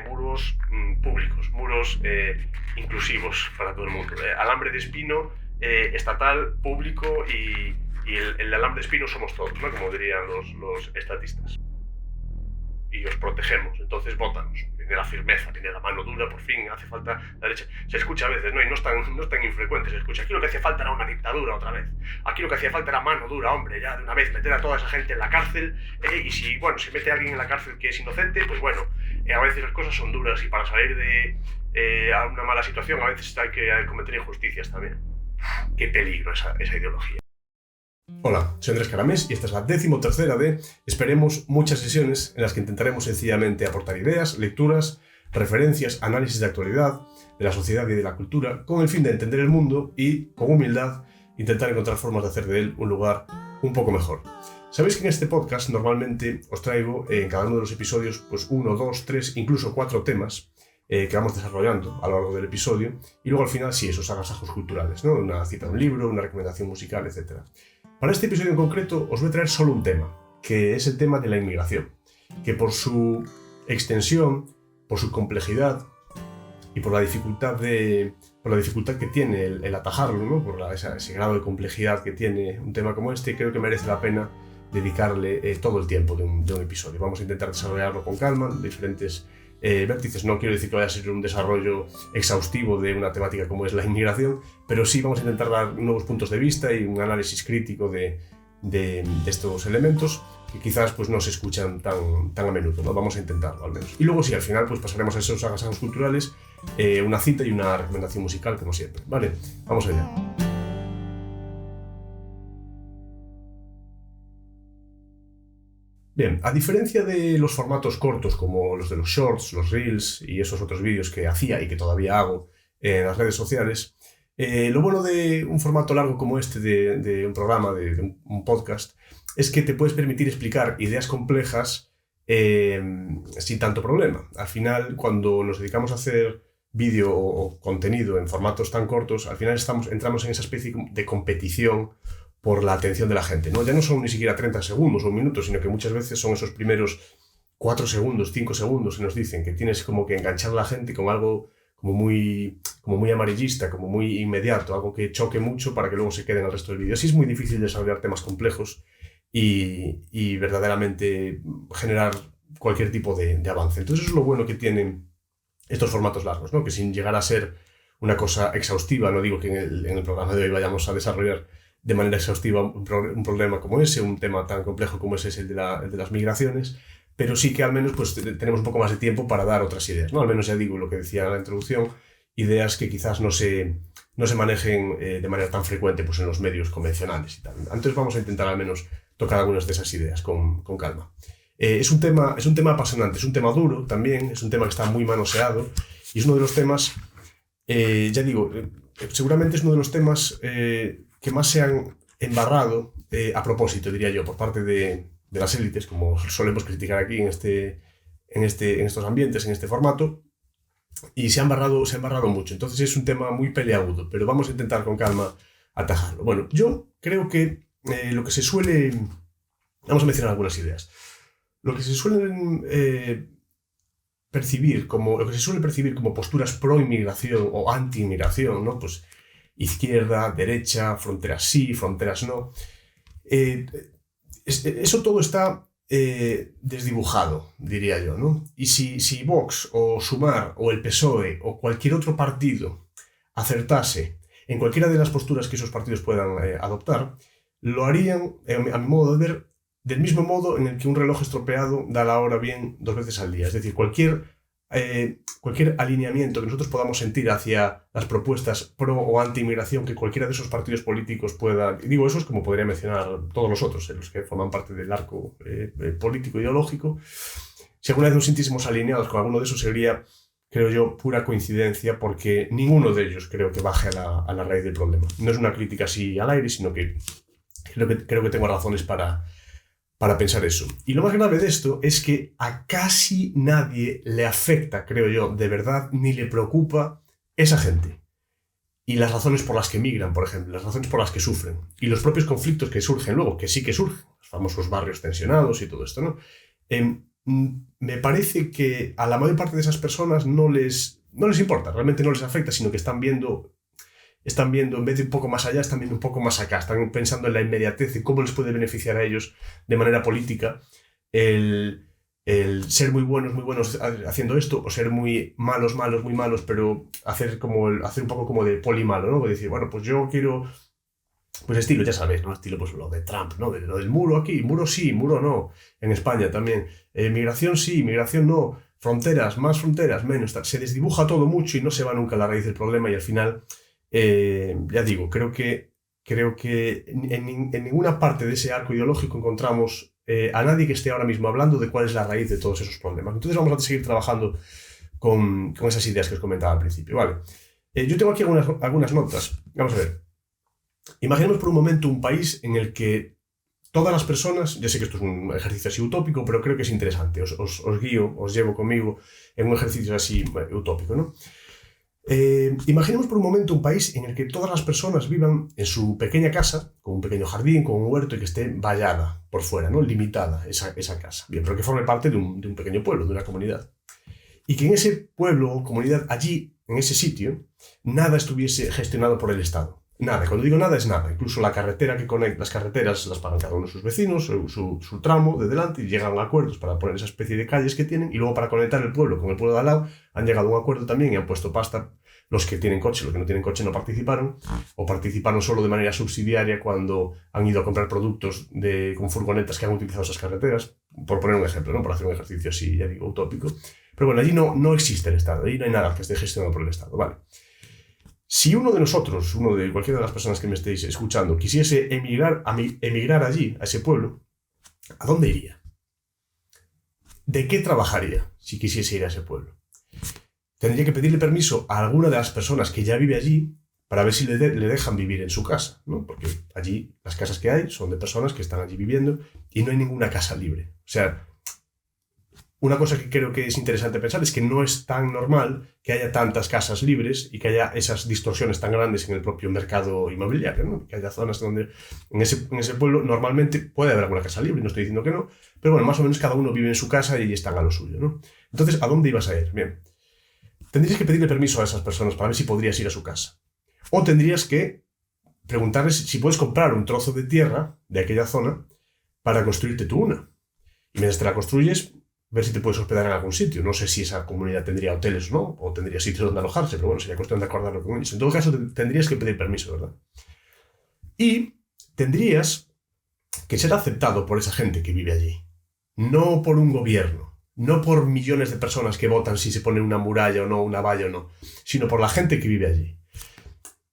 muros públicos, muros inclusivos para todo el mundo. Alambre de espino estatal, público y el alambre de espino somos todos, ¿no? Como dirían los estatistas. Y os protegemos, entonces vótanos. Viene la firmeza, viene la mano dura, por fin hace falta la derecha. Se escucha a veces, ¿no? Y no es tan infrecuente, se escucha. Aquí lo que hacía falta era una dictadura otra vez. Aquí lo que hacía falta era mano dura, hombre, ya de una vez, meter a toda esa gente en la cárcel. Y si mete a alguien en la cárcel que es inocente, pues bueno, a veces las cosas son duras y para salir de a una mala situación a veces hay que cometer injusticias también. Qué peligro esa ideología. Hola, soy Andrés Caramés y esta es la 13ª de, esperemos, muchas sesiones en las que intentaremos sencillamente aportar ideas, lecturas, referencias, análisis de actualidad, de la sociedad y de la cultura, con el fin de entender el mundo y, con humildad, intentar encontrar formas de hacer de él un lugar un poco mejor. Sabéis que en este podcast normalmente os traigo en cada uno de los episodios pues 1, 2, 3, incluso 4 temas que vamos desarrollando a lo largo del episodio y luego al final sí, esos agasajos culturales, ¿no? Una cita de un libro, una recomendación musical, etc. Para este episodio en concreto os voy a traer solo un tema, que es el tema de la inmigración, que por su extensión, por su complejidad y por la dificultad que tiene el atajarlo, ¿no? Por ese grado de complejidad que tiene un tema como este, creo que merece la pena dedicarle todo el tiempo de un episodio. Vamos a intentar desarrollarlo con calma, diferentes vértices. No quiero decir que vaya a ser un desarrollo exhaustivo de una temática como es la inmigración, pero sí vamos a intentar dar nuevos puntos de vista y un análisis crítico de estos elementos que quizás pues, no se escuchan tan a menudo, ¿no? Vamos a intentarlo al menos. Y luego sí, al final pues, pasaremos a esos agasajos culturales, una cita y una recomendación musical como siempre. Vale, vamos allá. Bien, a diferencia de los formatos cortos como los de los shorts, los reels y esos otros vídeos que hacía y que todavía hago en las redes sociales, lo bueno de un formato largo como este de un programa, de un podcast, es que te puedes permitir explicar ideas complejas sin tanto problema. Al final, cuando nos dedicamos a hacer vídeo o contenido en formatos tan cortos, al final entramos en esa especie de competición por la atención de la gente, ¿no? Ya no son ni siquiera 30 segundos o un minuto, sino que muchas veces son esos primeros 4 segundos, 5 segundos que nos dicen que tienes como que enganchar a la gente con algo como muy amarillista, como muy inmediato, algo que choque mucho para que luego se quede en el resto del vídeo. Así es muy difícil desarrollar temas complejos y verdaderamente generar cualquier tipo de avance. Entonces eso es lo bueno que tienen estos formatos largos, ¿no? Que sin llegar a ser una cosa exhaustiva, no digo que en el programa de hoy vayamos a desarrollar de manera exhaustiva un problema como ese, un tema tan complejo como ese es el de las migraciones, pero sí que al menos pues, tenemos un poco más de tiempo para dar otras ideas, ¿no? Al menos ya digo lo que decía en la introducción, ideas que quizás no se manejen de manera tan frecuente pues, en los medios convencionales y tal. Entonces vamos a intentar al menos tocar algunas de esas ideas con calma. Es un tema apasionante, es un tema duro también, es un tema que está muy manoseado y es uno de los temas, ya digo, seguramente es uno de los temas que más se han embarrado a propósito, diría yo, por parte de las élites, como solemos criticar aquí en estos ambientes, en este formato, y se ha embarrado mucho. Entonces es un tema muy peleagudo, pero vamos a intentar con calma atajarlo. Bueno, yo creo que lo que se suele... Vamos a mencionar algunas ideas. Lo que se suele percibir como posturas pro-inmigración o anti-inmigración, ¿no? Pues izquierda, derecha, fronteras sí, fronteras no. Eso todo está desdibujado, diría yo, ¿no? Y si Vox o Sumar o el PSOE o cualquier otro partido acertase en cualquiera de las posturas que esos partidos puedan adoptar, lo harían, a mi modo de ver, del mismo modo en el que un reloj estropeado da la hora bien 2 veces al día. Es decir, cualquier alineamiento que nosotros podamos sentir hacia las propuestas pro o anti-inmigración que cualquiera de esos partidos políticos pueda... Digo, eso es como podría mencionar todos los otros, los que forman parte del arco político ideológico. Si alguna vez nos sintiésemos alineados con alguno de esos sería, creo yo, pura coincidencia, porque ninguno de ellos creo que baje a la raíz del problema. No es una crítica así al aire, sino que creo que tengo razones para pensar eso. Y lo más grave de esto es que a casi nadie le afecta, creo yo, de verdad, ni le preocupa esa gente. Y las razones por las que migran, por ejemplo, las razones por las que sufren. Y los propios conflictos que surgen luego, que sí que surgen, los famosos barrios tensionados y todo esto, ¿no? me parece que a la mayor parte de esas personas no les importa, realmente no les afecta, sino que están viendo, en vez de un poco más allá, están viendo un poco más acá, están pensando en la inmediatez, en cómo les puede beneficiar a ellos de manera política el ser muy buenos haciendo esto, o ser muy malos, muy malos, pero hacer un poco como de poli malo, ¿no? Decir, bueno, pues yo quiero, pues estilo, ya sabes, ¿no? Estilo, pues lo de Trump, ¿no? Lo del muro aquí, muro sí, muro no. En España también. Migración sí, migración no. Fronteras, más fronteras, menos. Se desdibuja todo mucho y no se va nunca a la raíz del problema y al final, ya digo, creo que en ninguna parte de ese arco ideológico encontramos a nadie que esté ahora mismo hablando de cuál es la raíz de todos esos problemas. Entonces vamos a seguir trabajando con esas ideas que os comentaba al principio, ¿vale? Yo tengo aquí algunas notas. Vamos a ver. Imaginemos por un momento un país en el que todas las personas, ya sé que esto es un ejercicio así utópico, pero creo que es interesante, os guío, os llevo conmigo en un ejercicio así utópico, ¿no? Imaginemos por un momento un país en el que todas las personas vivan en su pequeña casa, con un pequeño jardín, con un huerto y que esté vallada por fuera, ¿no? Limitada esa casa. Bien, pero que forme parte de un pequeño pueblo, de una comunidad. Y que en ese pueblo o comunidad, allí, en ese sitio, nada estuviese gestionado por el Estado. Nada, cuando digo nada es nada. Incluso la carretera que conecta, las carreteras las pagan cada uno de sus vecinos, su tramo de delante, y llegan a acuerdos para poner esa especie de calles que tienen, y luego para conectar el pueblo con el pueblo de al lado han llegado a un acuerdo también y han puesto pasta. Los que tienen coche, los que no tienen coche no participaron, o participaron solo de manera subsidiaria cuando han ido a comprar productos con furgonetas que han utilizado esas carreteras, por poner un ejemplo, ¿no? Por hacer un ejercicio así, ya digo, utópico. Pero bueno, allí no existe el Estado, allí no hay nada que esté gestionado por el Estado, ¿vale? Si uno de nosotros, uno de cualquiera de las personas que me estéis escuchando, quisiese emigrar allí, a ese pueblo, ¿a dónde iría? ¿De qué trabajaría si quisiese ir a ese pueblo? Tendría que pedirle permiso a alguna de las personas que ya vive allí para ver si le dejan vivir en su casa, ¿no? Porque allí las casas que hay son de personas que están allí viviendo y no hay ninguna casa libre. O sea, una cosa que creo que es interesante pensar es que no es tan normal que haya tantas casas libres y que haya esas distorsiones tan grandes en el propio mercado inmobiliario, ¿no? Que haya zonas donde en ese pueblo normalmente puede haber alguna casa libre, no estoy diciendo que no, pero bueno, más o menos cada uno vive en su casa y están a lo suyo, ¿no? Entonces, ¿a dónde ibas a ir? Bien. Tendrías que pedirle permiso a esas personas para ver si podrías ir a su casa. O tendrías que preguntarles si puedes comprar un trozo de tierra de aquella zona para construirte tú una. Y mientras te la construyes, ver si te puedes hospedar en algún sitio. No sé si esa comunidad tendría hoteles o no, o tendría sitios donde alojarse, pero bueno, sería cuestión de acordarlo con ellos. En todo caso, tendrías que pedir permiso, ¿verdad? Y tendrías que ser aceptado por esa gente que vive allí. No por un gobierno. No por millones de personas que votan si se pone una muralla o no, una valla o no, sino por la gente que vive allí.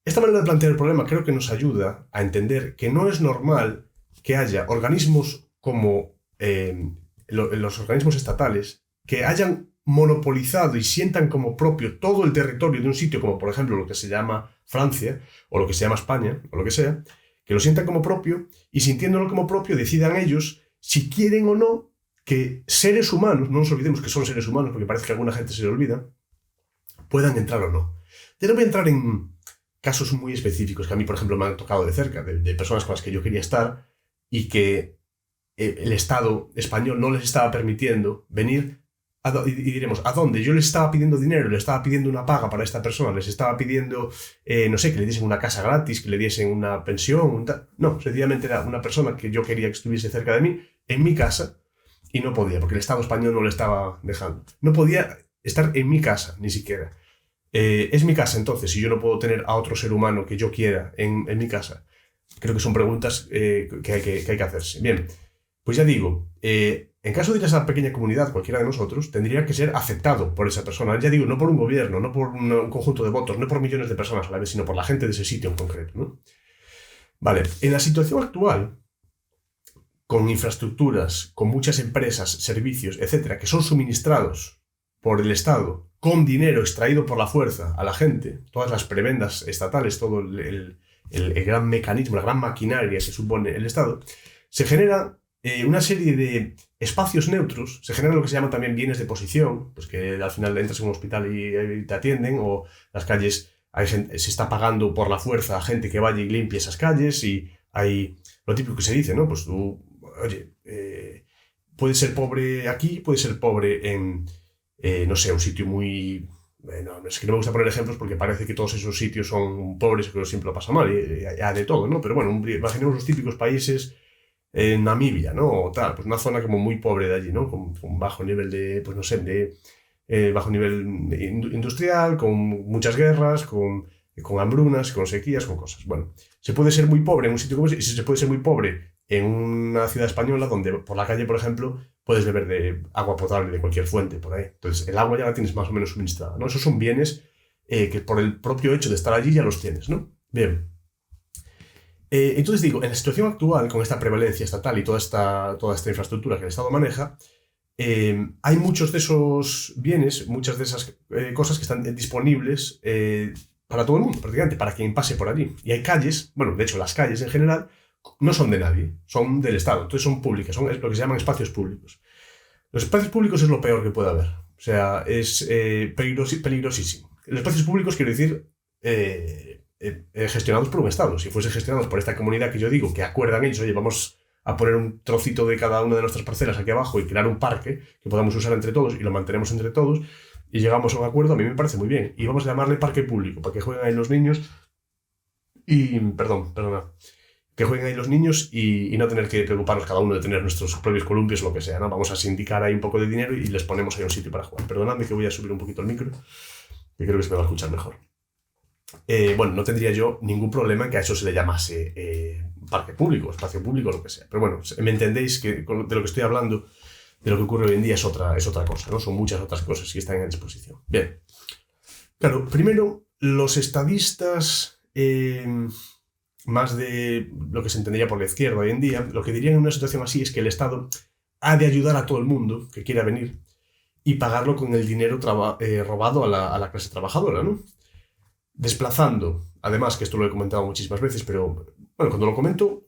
Esta manera de plantear el problema creo que nos ayuda a entender que no es normal que haya organismos como los organismos estatales que hayan monopolizado y sientan como propio todo el territorio de un sitio, como por ejemplo lo que se llama Francia o lo que se llama España o lo que sea, que lo sientan como propio y sintiéndolo como propio decidan ellos si quieren o no que seres humanos, no nos olvidemos que son seres humanos porque parece que alguna gente se le olvida, puedan entrar o no. Yo no voy a entrar en casos muy específicos que a mí, por ejemplo, me han tocado de cerca, de personas con las que yo quería estar y que el Estado español no les estaba permitiendo venir y diremos, ¿a dónde? Yo les estaba pidiendo dinero, les estaba pidiendo una paga para esta persona, les estaba pidiendo, no sé, que le diesen una casa gratis, que le diesen una pensión, no, sencillamente era una persona que yo quería que estuviese cerca de mí, en mi casa, y no podía, porque el Estado español no le estaba dejando. No podía estar en mi casa, ni siquiera. Es mi casa, entonces, si yo no puedo tener a otro ser humano que yo quiera en mi casa. Creo que son preguntas que hay que hacerse. Bien, pues ya digo, en caso de ir a esa pequeña comunidad, cualquiera de nosotros, tendría que ser aceptado por esa persona. Ya digo, no por un gobierno, no por un conjunto de votos, no por millones de personas a la vez, sino por la gente de ese sitio en concreto, ¿no? Vale, en la situación actual, con infraestructuras, con muchas empresas, servicios, etcétera, que son suministrados por el Estado, con dinero extraído por la fuerza a la gente, todas las prebendas estatales, todo el gran mecanismo, la gran maquinaria que supone el Estado, se genera una serie de espacios neutros, se generan lo que se llaman también bienes de posición, pues que al final entras en un hospital y te atienden, o las calles, se está pagando por la fuerza a gente que vaya y limpie esas calles, y hay lo típico que se dice, ¿no? Pues tú, oye, puede ser pobre aquí, puede ser pobre en, no sé, un sitio muy... no, es que no me gusta poner ejemplos porque parece que todos esos sitios son pobres y que siempre lo pasa mal, y hay de todo, ¿no? Pero bueno, imaginemos los típicos países en Namibia, ¿no? O tal, pues una zona como muy pobre de allí, ¿no? Con bajo nivel de, pues no sé, de bajo nivel industrial, con muchas guerras, con hambrunas, con sequías, con cosas. Bueno, se puede ser muy pobre en un sitio como ese y se puede ser muy pobre en una ciudad española donde por la calle, por ejemplo, puedes beber de agua potable de cualquier fuente por ahí. Entonces, el agua ya la tienes más o menos suministrada, ¿no? Esos son bienes que por el propio hecho de estar allí ya los tienes, ¿no? Bien. Entonces digo, en la situación actual, con esta prevalencia estatal y toda esta infraestructura que el Estado maneja, hay muchos de esos bienes, muchas de esas cosas que están disponibles para todo el mundo, prácticamente, para quien pase por allí. Y hay calles, bueno, de hecho las calles en general, no son de nadie, son del Estado, entonces son públicas, son lo que se llaman espacios públicos. Los espacios públicos es lo peor que puede haber, o sea, es peligrosísimo. Los espacios públicos, quiero decir, gestionados por un Estado. Si fuesen gestionados por esta comunidad que yo digo, que acuerdan ellos, oye, vamos a poner un trocito de cada una de nuestras parcelas aquí abajo y crear un parque que podamos usar entre todos y lo mantenemos entre todos y llegamos a un acuerdo, a mí me parece muy bien. Y vamos a llamarle parque público, para que jueguen ahí los niños y... perdona. Que jueguen ahí los niños y no tener que preocuparnos cada uno de tener nuestros propios columpios o lo que sea, ¿no? Vamos a sindicar ahí un poco de dinero y les ponemos ahí un sitio para jugar. Perdonadme que voy a subir un poquito el micro, que creo que se me va a escuchar mejor. Bueno, no tendría yo ningún problema en que a eso se le llamase parque público, espacio público, lo que sea. Pero bueno, me entendéis que de lo que estoy hablando, de lo que ocurre hoy en día es otra cosa, ¿no? Son muchas otras cosas que están a disposición. Bien. Claro, primero, los estadistas, más de lo que se entendería por la izquierda hoy en día, lo que dirían en una situación así es que el Estado ha de ayudar a todo el mundo que quiera venir y pagarlo con el dinero robado a la clase trabajadora, ¿no? Desplazando, además, que esto lo he comentado muchísimas veces, pero bueno, cuando lo comento,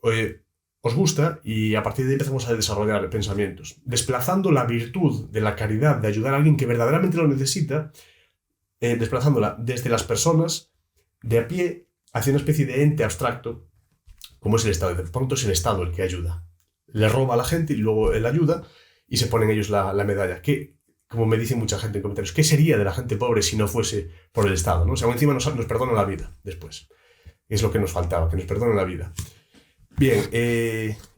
os gusta y a partir de ahí empezamos a desarrollar pensamientos. Desplazando la virtud de la caridad, de ayudar a alguien que verdaderamente lo necesita, desplazándola desde las personas de a pie hacia una especie de ente abstracto, como es el Estado. De pronto es el Estado el que ayuda. Le roba a la gente y luego él ayuda y se ponen ellos la medalla. Que, como me dice mucha gente en comentarios, ¿qué sería de la gente pobre si no fuese por el Estado, ¿no? O sea, encima nos perdona la vida después. Es lo que nos faltaba, que nos perdonen la vida. Bien,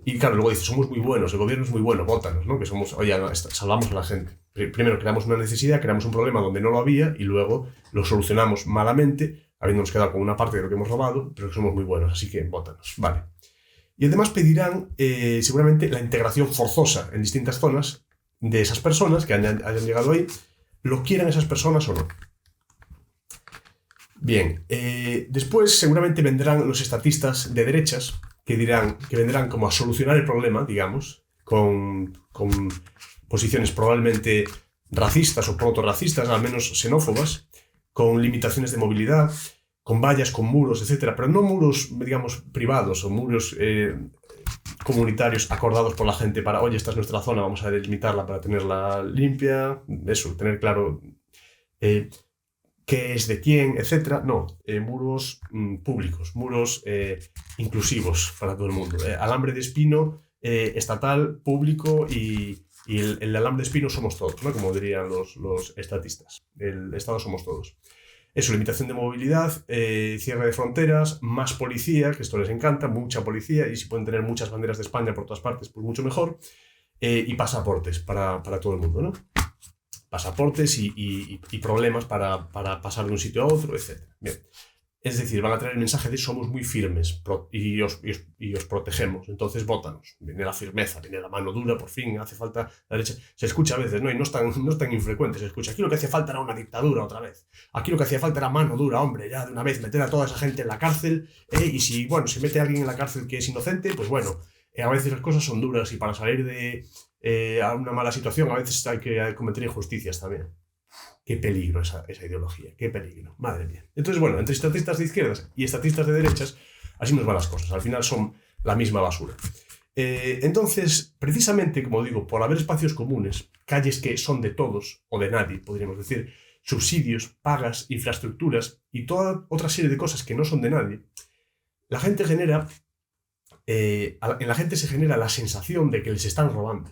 y claro, luego dice, somos muy buenos, el gobierno es muy bueno, vótanos, ¿no? Que somos, oye, salvamos a la gente. Primero creamos una necesidad, creamos un problema donde no lo había y luego lo solucionamos malamente, habiéndonos quedado con una parte de lo que hemos robado, pero que somos muy buenos, así que vótanos. Vale. Y además pedirán seguramente la integración forzosa en distintas zonas de esas personas que hayan llegado ahí, lo quieran esas personas o no. Bien, después seguramente vendrán los estatistas de derechas que vendrán como a solucionar el problema, digamos, con posiciones probablemente racistas o proto-racistas, al menos xenófobas, con limitaciones de movilidad, con vallas, con muros, etcétera, pero no muros, digamos, privados o muros comunitarios acordados por la gente para, oye, esta es nuestra zona, vamos a delimitarla para tenerla limpia, eso, tener claro qué es de quién, etcétera. No, muros públicos, muros inclusivos para todo el mundo. Alambre de espino estatal, público y el alambre de espino somos todos, ¿no? Como dirían los estatistas. El Estado somos todos. Eso, limitación de movilidad, cierre de fronteras, más policía, que esto les encanta, mucha policía, y si pueden tener muchas banderas de España por todas partes, pues mucho mejor, y pasaportes para todo el mundo, ¿no? Pasaportes y problemas para pasar de un sitio a otro, etc. Bien. Es decir, van a traer el mensaje de somos muy firmes y os protegemos, entonces vótanos. Viene la firmeza, viene la mano dura, por fin, hace falta la derecha. Se escucha a veces, ¿no? Y no es tan infrecuente, se escucha. Aquí lo que hacía falta era una dictadura otra vez. Aquí lo que hacía falta era mano dura, hombre, ya de una vez meter a toda esa gente en la cárcel, y si, bueno, se mete a alguien en la cárcel que es inocente, pues bueno, a veces las cosas son duras y para salir de a una mala situación a veces hay que cometer injusticias también. Qué peligro esa ideología, qué peligro, madre mía. Entonces, bueno, entre estatistas de izquierdas y estatistas de derechas, así nos van las cosas, al final son la misma basura. Entonces, precisamente, como digo, por haber espacios comunes, calles que son de todos o de nadie, podríamos decir, subsidios, pagas, infraestructuras y toda otra serie de cosas que no son de nadie, la gente genera, en la gente se genera la sensación de que les están robando.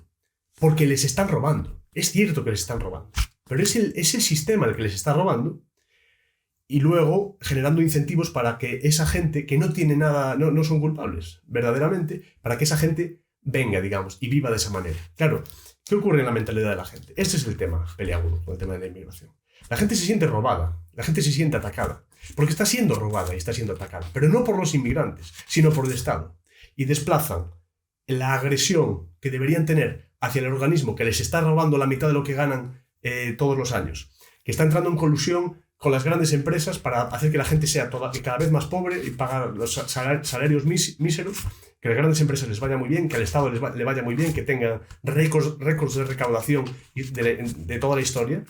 porque les están robando. Es cierto que les están robando, pero es el sistema el que les está robando, y luego generando incentivos para que esa gente que no tiene nada, no son culpables verdaderamente, para que esa gente venga, digamos, y viva de esa manera. Claro, ¿qué ocurre en la mentalidad de la gente? Este es el tema peleagudo con el tema de la inmigración. La gente se siente robada, la gente se siente atacada, porque está siendo robada y está siendo atacada, pero no por los inmigrantes, sino por el Estado. Y desplazan la agresión que deberían tener hacia el organismo que les está robando la mitad de lo que ganan todos los años, que está entrando en colusión con las grandes empresas para hacer que la gente sea cada vez más pobre y pagar los salarios míseros, que a las grandes empresas les vaya muy bien, que al Estado le vaya muy bien, que tengan récords de recaudación de toda la historia.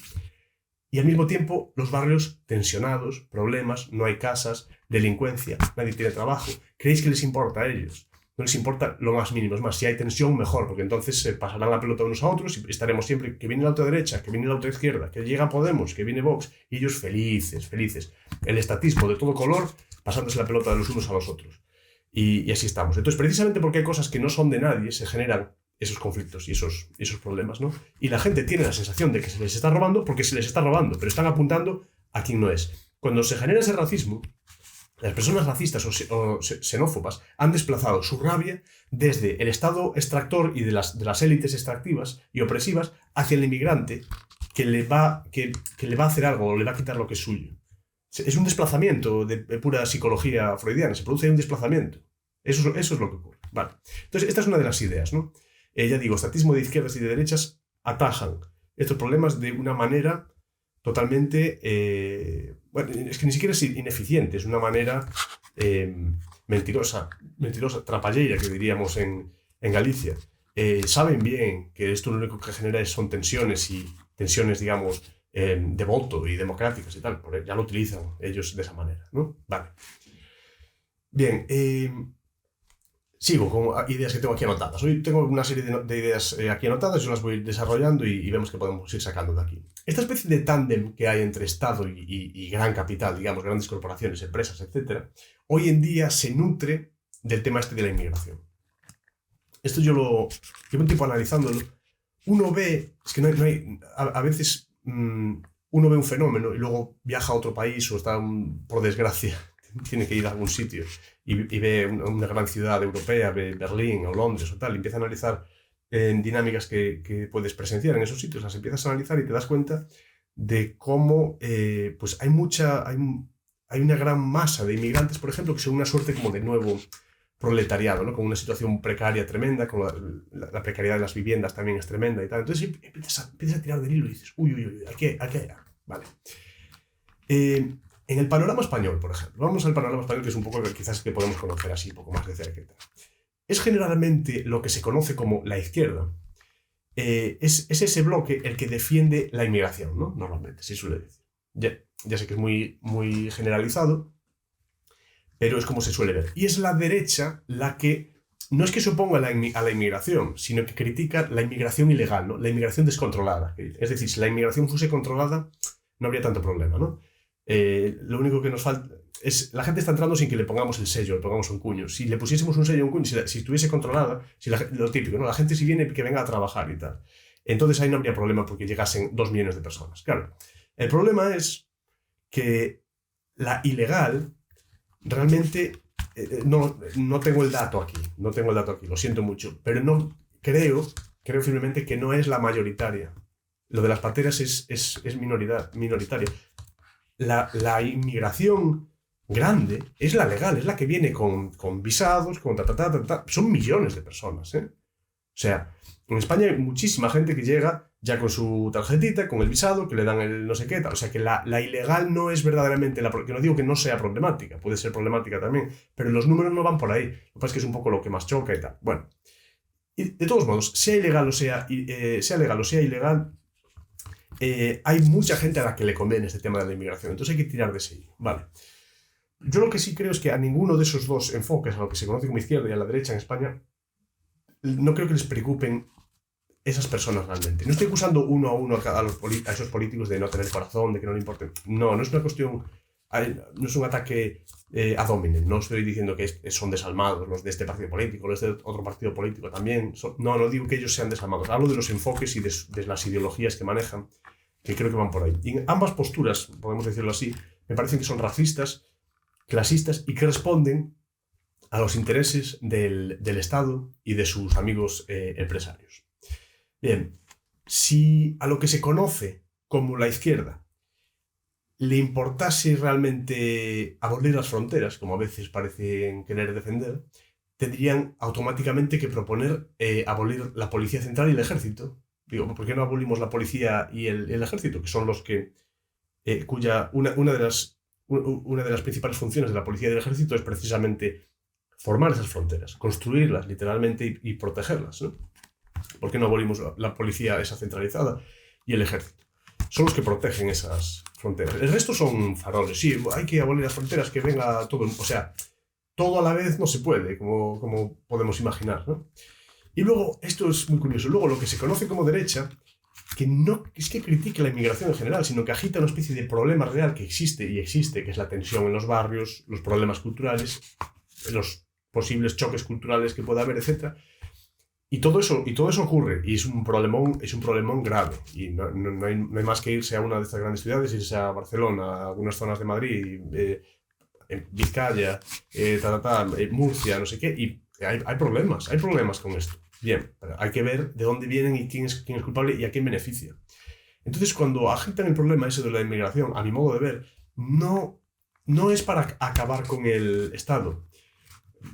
Y al mismo tiempo los barrios tensionados, problemas, no hay casas, delincuencia, nadie tiene trabajo. ¿Creéis que les importa a ellos? No les importa lo más mínimo. Es más, si hay tensión, mejor, porque entonces se pasarán la pelota unos a otros y estaremos siempre que viene la ultraderecha, que viene la ultraizquierda, que llega Podemos, que viene Vox, y ellos felices, felices. El estatismo de todo color pasándose la pelota de los unos a los otros. Y así estamos. Entonces, precisamente porque hay cosas que no son de nadie, se generan esos conflictos y esos problemas, ¿no? Y la gente tiene la sensación de que se les está robando porque se les está robando, pero están apuntando a quien no es. Cuando se genera ese racismo, las personas racistas o xenófobas han desplazado su rabia desde el Estado extractor y de las élites extractivas y opresivas hacia el inmigrante que le va a hacer algo o le va a quitar lo que es suyo. Es un desplazamiento de pura psicología freudiana, se produce un desplazamiento. Eso es lo que ocurre. Vale. Entonces, esta es una de las ideas, ¿no? Ya digo, estatismo de izquierdas y de derechas atajan estos problemas de una manera totalmente, bueno, es que ni siquiera es ineficiente, es una manera mentirosa, trapalleira, que diríamos en Galicia. Saben bien que esto lo único que genera son tensiones, digamos, de voto y democráticas y tal, porque ya lo utilizan ellos de esa manera, ¿no? Vale. Bien, sigo con ideas que tengo aquí anotadas. Hoy tengo una serie de ideas aquí anotadas, yo las voy desarrollando y vemos que podemos ir sacando de aquí. Esta especie de tándem que hay entre Estado y gran capital, digamos, grandes corporaciones, empresas, etc., hoy en día se nutre del tema este de la inmigración. Esto yo llevo un tiempo analizándolo. Uno ve, es que no hay a veces uno ve un fenómeno y luego viaja a otro país o está, por desgracia, tiene que ir a algún sitio y ve una gran ciudad europea, ve Berlín o Londres o tal, y empieza a analizar dinámicas que puedes presenciar en esos sitios, las empiezas a analizar y te das cuenta de cómo pues hay una gran masa de inmigrantes, por ejemplo, que son una suerte como de nuevo proletariado, ¿no? Con una situación precaria tremenda, con la precariedad de las viviendas también es tremenda y tal. Entonces empiezas a tirar del hilo y dices, uy, aquí hay algo. Vale. En el panorama español, por ejemplo, vamos al panorama español, que es un poco que quizás que podemos conocer así, un poco más de cerca. Es generalmente lo que se conoce como la izquierda. Es ese bloque el que defiende la inmigración, ¿no? Normalmente, se suele decir. Ya sé que es muy, muy generalizado, pero es como se suele ver. Y es la derecha la que no es que se oponga a la inmigración, sino que critica la inmigración ilegal, ¿no? La inmigración descontrolada. Es decir, si la inmigración fuese controlada, no habría tanto problema, ¿no? Lo único que nos falta es, la gente está entrando sin que le pongamos el sello, le pongamos un cuño. Si le pusiésemos un sello, un cuño, si estuviese controlada, lo típico, ¿no? La gente si viene, que venga a trabajar y tal. Entonces ahí no habría problema porque llegasen 2 millones de personas. Claro, el problema es que la ilegal realmente, no tengo el dato aquí, lo siento mucho, pero no creo firmemente que no es la mayoritaria. Lo de las parteras es minoritaria. La inmigración grande es la legal, es la que viene con visados, con son millones de personas, ¿eh? O sea, en España hay muchísima gente que llega ya con su tarjetita, con el visado, que le dan el no sé qué tal. O sea, que la ilegal no es verdaderamente que no digo que no sea problemática, puede ser problemática también, pero los números no van por ahí. Lo que pasa es que es un poco lo que más choca y tal. Bueno, y de todos modos, sea legal o sea ilegal, hay mucha gente a la que le conviene este tema de la inmigración, entonces hay que tirar de ese hilo. Vale. Yo lo que sí creo es que a ninguno de esos dos enfoques, a lo que se conoce como izquierda y a la derecha en España, no creo que les preocupen esas personas realmente. No estoy acusando uno a uno a esos políticos de no tener corazón, de que no le importen. No es una cuestión no es un ataque ad hominem. No estoy diciendo que son desalmados los de este partido político, los de otro partido político también. No digo que ellos sean desalmados. Hablo de los enfoques y de las ideologías que manejan, que creo que van por ahí. Y ambas posturas, podemos decirlo así, me parecen que son racistas, clasistas y que responden a los intereses del Estado y de sus amigos empresarios. Bien, si a lo que se conoce como la izquierda le importase realmente abolir las fronteras, como a veces parecen querer defender, tendrían automáticamente que proponer abolir la Policía Central y el Ejército. Digo, ¿por qué no abolimos la policía y el ejército? Que son los que, una de las principales funciones de la policía y del ejército es precisamente formar esas fronteras, construirlas literalmente y protegerlas, ¿no? ¿Por qué no abolimos la policía esa centralizada y el ejército? Son los que protegen esas fronteras. El resto son faroles. Sí, hay que abolir las fronteras, que venga todo. O sea, todo a la vez no se puede, como podemos imaginar, ¿no? Y luego, esto es muy curioso, luego lo que se conoce como derecha, que no es que critique la inmigración en general, sino que agita una especie de problema real que existe, que es la tensión en los barrios, los problemas culturales, los posibles choques culturales que pueda haber, etc. Y todo eso ocurre, y es un problemón grave. Y no hay más que irse a una de estas grandes ciudades, irse a Barcelona, a algunas zonas de Madrid, en Vizcaya, Murcia, no sé qué, y hay problemas con esto. Bien, pero hay que ver de dónde vienen y quién es culpable y a quién beneficia. Entonces, cuando agitan el problema ese de la inmigración, a mi modo de ver, no es para acabar con el Estado.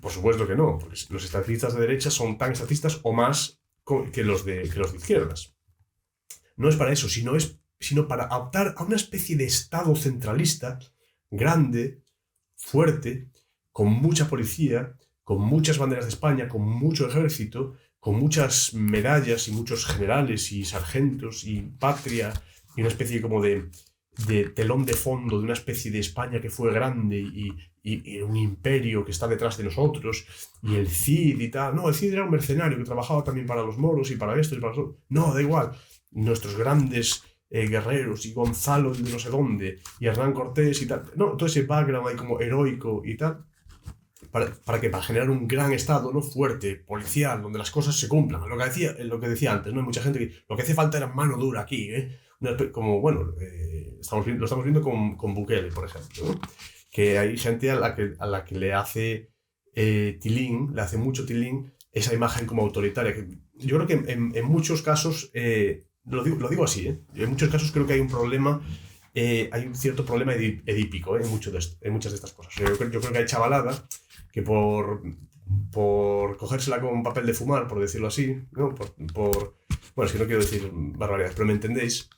Por supuesto que no, porque los estatistas de derecha son tan estatistas o más que los de izquierdas. No es para eso, sino para optar a una especie de Estado centralista, grande, fuerte, con mucha policía, con muchas banderas de España, con mucho ejército, con muchas medallas y muchos generales y sargentos y patria, y una especie como de telón de fondo de una especie de España que fue grande y un imperio que está detrás de nosotros, y el Cid y tal. No, el Cid era un mercenario que trabajaba también para los moros y para esto y para eso. No, da igual. Nuestros grandes guerreros, y Gonzalo de no sé dónde, y Hernán Cortés y tal. No, todo ese background ahí como heroico y tal. Para generar un gran Estado, ¿no? Fuerte, policial, donde las cosas se cumplan. Lo que decía antes, ¿no? Hay mucha gente que lo que hace falta era mano dura aquí, ¿eh? Como, bueno, lo estamos viendo con Bukele, por ejemplo, ¿no? Que hay gente a la que le hace le hace mucho tilín esa imagen como autoritaria. Que yo creo que en muchos casos, lo digo así, en muchos casos creo que hay un problema, hay un cierto problema edípico, en muchas de estas cosas. Yo creo que hay chavalada que por cogérsela como un papel de fumar, por decirlo así, ¿no? Bueno, es que no quiero decir barbaridades, pero me entendéis.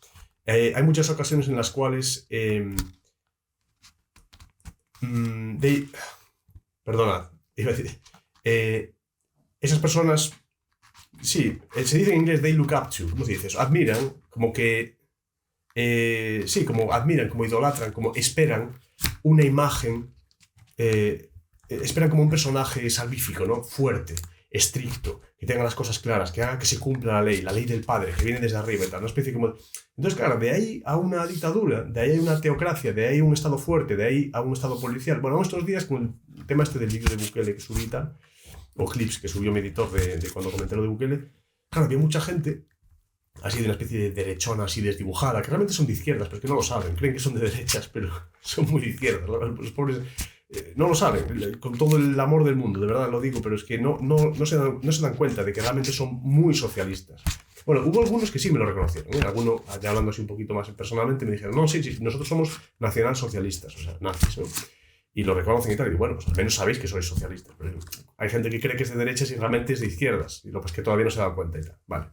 Hay muchas ocasiones en las cuales perdonad, iba a decir, esas personas, sí, se dice en inglés they look up to, ¿cómo se dice eso? Admiran, como que, sí, como admiran, como idolatran, como esperan una imagen, esperan como un personaje salvífico, ¿no? Fuerte, estricto, que tenga las cosas claras, que haga que se cumpla la ley del padre, que viene desde arriba y tal, una especie como... Entonces, claro, de ahí a una dictadura, de ahí a una teocracia, de ahí a un Estado fuerte, de ahí a un Estado policial. Bueno, estos días, con el tema este del vídeo de Bukele que subí tal, o clips que subió mi editor de cuando comenté lo de Bukele, claro, había mucha gente así de una especie de derechona, así desdibujada, que realmente son de izquierdas, pero que no lo saben, creen que son de derechas, pero son muy de izquierdas. Los pobres no lo saben, con todo el amor del mundo, de verdad lo digo, pero es que no se dan cuenta de que realmente son muy socialistas. Bueno, hubo algunos que sí me lo reconocieron, ¿eh? Algunos, ya hablando así un poquito más personalmente, me dijeron, no, sí, nosotros somos nacionalsocialistas, o sea, nazis, ¿no? Y lo reconocen y tal, y bueno, pues al menos sabéis que sois socialistas. Pero hay gente que cree que es de derechas y realmente es de izquierdas, y lo pues que todavía no se dan cuenta y tal. Vale.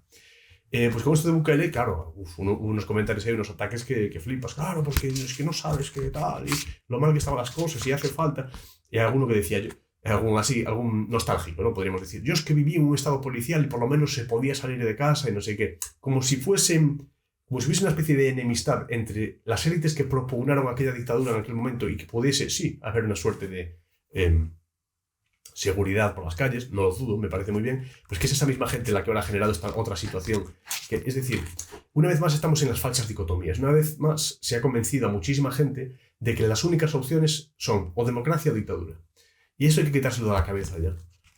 Pues con esto de Bukele, claro, unos comentarios ahí, unos ataques que flipas. Claro, porque es que no sabes qué tal, y lo mal que estaban las cosas, y hace falta. Y hay alguno que decía yo, algún nostálgico, ¿no? Podríamos decir, yo es que viví en un estado policial y por lo menos se podía salir de casa y no sé qué. Como si hubiese una especie de enemistad entre las élites que propugnaron aquella dictadura en aquel momento y que pudiese, sí, haber una suerte de seguridad por las calles, no lo dudo, me parece muy bien, pues que es esa misma gente la que ahora ha generado esta otra situación. Es decir, una vez más estamos en las falsas dicotomías, una vez más se ha convencido a muchísima gente de que las únicas opciones son o democracia o dictadura. Y eso hay que quitárselo de la cabeza ya.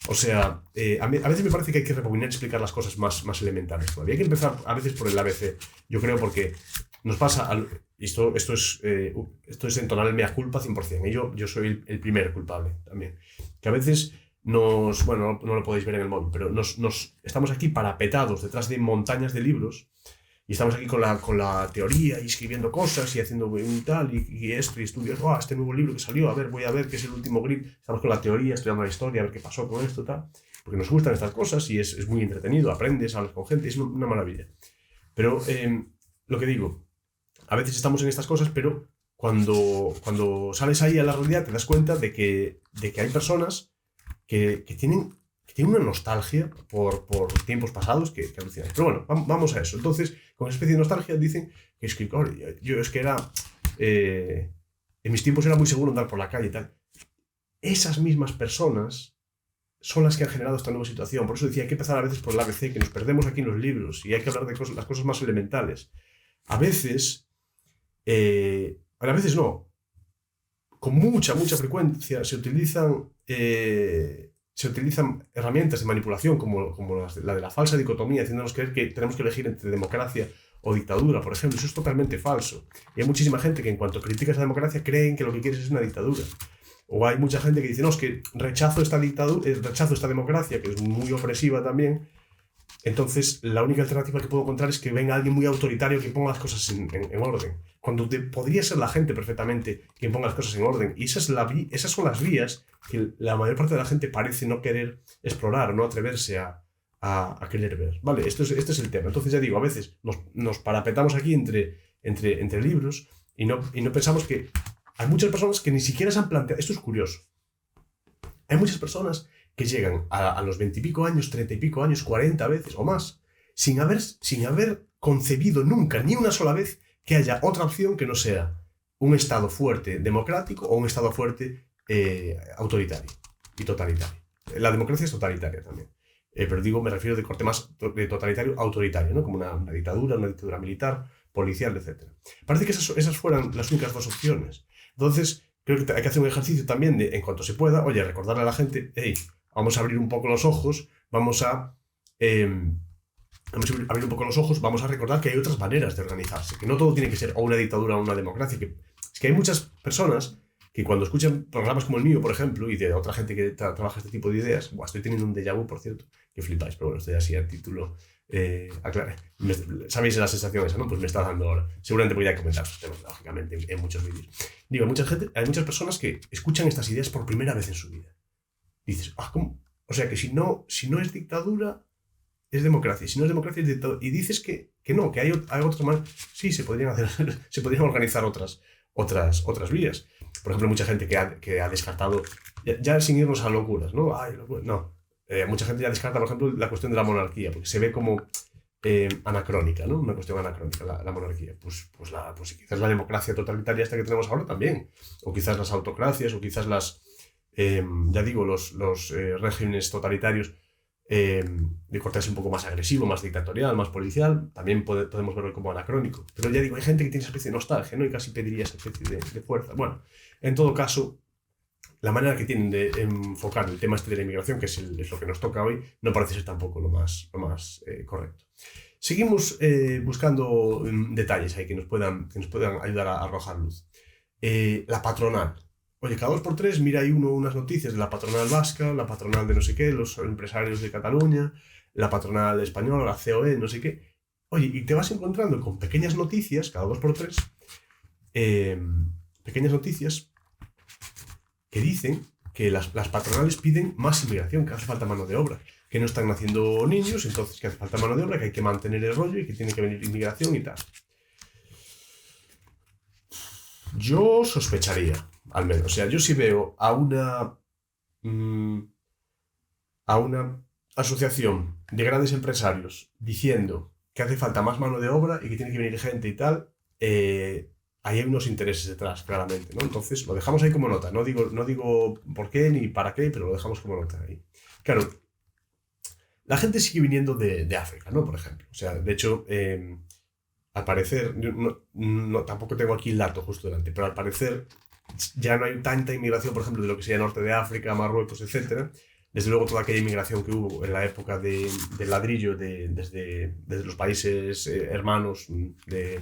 O sea, a veces me parece que hay que rebobinar y explicar las cosas más elementales todavía. Hay que empezar a veces por el ABC, yo creo, porque nos pasa... Esto es entonar el mea culpa 100%. Y yo soy el primer culpable también. Que a veces bueno, no lo podéis ver en el móvil, pero estamos aquí parapetados detrás de montañas de libros y estamos aquí con la teoría y escribiendo cosas y haciendo un tal y esto y estudios. Este nuevo libro que salió, a ver, voy a ver qué es el último grip. Estamos con la teoría, estudiando la historia, a ver qué pasó con esto, tal. Porque nos gustan estas cosas y es muy entretenido, aprendes, hablas con gente, es una maravilla. Pero lo que digo, a veces estamos en estas cosas, pero cuando sales ahí a la realidad te das cuenta de que hay personas que tienen una nostalgia por tiempos pasados que alucinan. Pero bueno, vamos a eso. Entonces, con esa especie de nostalgia dicen que es que, yo es que era... en mis tiempos era muy seguro andar por la calle y tal. Esas mismas personas son las que han generado esta nueva situación. Por eso decía, hay que empezar a veces por el ABC, que nos perdemos aquí en los libros y hay que hablar de las cosas más elementales. A veces no, con mucha frecuencia se utilizan herramientas de manipulación como la de la falsa dicotomía, haciéndonos creer que tenemos que elegir entre democracia o dictadura, por ejemplo. Eso es totalmente falso. Y hay muchísima gente que en cuanto critica esa democracia creen que lo que quieres es una dictadura. O hay mucha gente que dice, no, es que rechazo esta dictadura, rechazo esta democracia, que es muy opresiva también. Entonces, la única alternativa que puedo encontrar es que venga alguien muy autoritario que ponga las cosas en orden. Cuando podría ser la gente perfectamente quien ponga las cosas en orden. Y esas son las vías que la mayor parte de la gente parece no querer explorar, no atreverse a querer ver. Vale, este es el tema. Entonces, ya digo, a veces nos parapetamos aquí entre libros y no pensamos que hay muchas personas que ni siquiera se han planteado... Esto es curioso. Hay muchas personas que llegan a los 20 y pico años, 30 y pico años, 40 veces o más, sin haber concebido nunca, ni una sola vez, que haya otra opción que no sea un Estado fuerte democrático o un Estado fuerte autoritario y totalitario. La democracia es totalitaria también, pero digo, me refiero de corte más de totalitario autoritario, ¿no? Como una dictadura militar, policial, etc. Parece que esas fueran las únicas dos opciones. Entonces, creo que hay que hacer un ejercicio también de, en cuanto se pueda, oye, recordarle a la gente, hey, vamos a abrir un poco los ojos, vamos a abrir un poco los ojos, vamos a recordar que hay otras maneras de organizarse, que no todo tiene que ser o una dictadura o una democracia. Es que hay muchas personas que cuando escuchan programas como el mío, por ejemplo, y de otra gente que trabaja este tipo de ideas, estoy teniendo un déjà vu, por cierto, que flipáis, pero bueno, estoy así a título... sabéis la sensación esa, ¿no? Pues me está dando ahora. Seguramente voy a comentar estos temas, lógicamente, en muchos vídeos. Digo, hay muchas personas que escuchan estas ideas por primera vez en su vida. Dices, ¿cómo? O sea, que si no es dictadura, es democracia. Si no es democracia, es dictadura. Y dices que no, que hay otras maneras. Sí, se podrían organizar otras vías. Por ejemplo, mucha gente que ha descartado, ya sin irnos a locuras, ¿no? No. Mucha gente ya descarta, por ejemplo, la cuestión de la monarquía, porque se ve como anacrónica, ¿no? Una cuestión anacrónica, la monarquía. Pues quizás la democracia totalitaria esta que tenemos ahora también. O quizás las autocracias, o quizás ya digo, los regímenes totalitarios de corte así un poco más agresivo, más dictatorial, más policial, también podemos verlo como anacrónico. Pero ya digo, hay gente que tiene esa especie de nostalgia, ¿no? Y casi pediría esa especie de fuerza. Bueno, en todo caso, la manera que tienen de enfocar el tema de la inmigración, que es lo que nos toca hoy, no parece ser tampoco lo más correcto. Seguimos buscando detalles ahí que nos puedan ayudar a arrojar luz. La patronal. Oye, cada 2x3 mira ahí unas noticias de la patronal vasca, la patronal de no sé qué, los empresarios de Cataluña, la patronal española, la COE, no sé qué. Oye, y te vas encontrando con pequeñas noticias, cada 2x3, pequeñas noticias que dicen que las patronales piden más inmigración, que hace falta mano de obra, que no están naciendo niños, entonces que hace falta mano de obra, que hay que mantener el rollo y que tiene que venir inmigración y tal. Yo sospecharía, al menos. O sea, yo sí veo a una asociación de grandes empresarios diciendo que hace falta más mano de obra y que tiene que venir gente y tal, ahí hay unos intereses detrás, claramente, ¿no? Entonces, lo dejamos ahí como nota. No digo por qué ni para qué, pero lo dejamos como nota ahí. Claro, la gente sigue viniendo de África, ¿no? Por ejemplo. O sea, de hecho, al parecer, tampoco tengo aquí el dato justo delante, pero al parecer ya no hay tanta inmigración, por ejemplo, de lo que sería norte de África, Marruecos, etcétera. Desde luego, toda aquella inmigración que hubo en la época del ladrillo desde los países hermanos de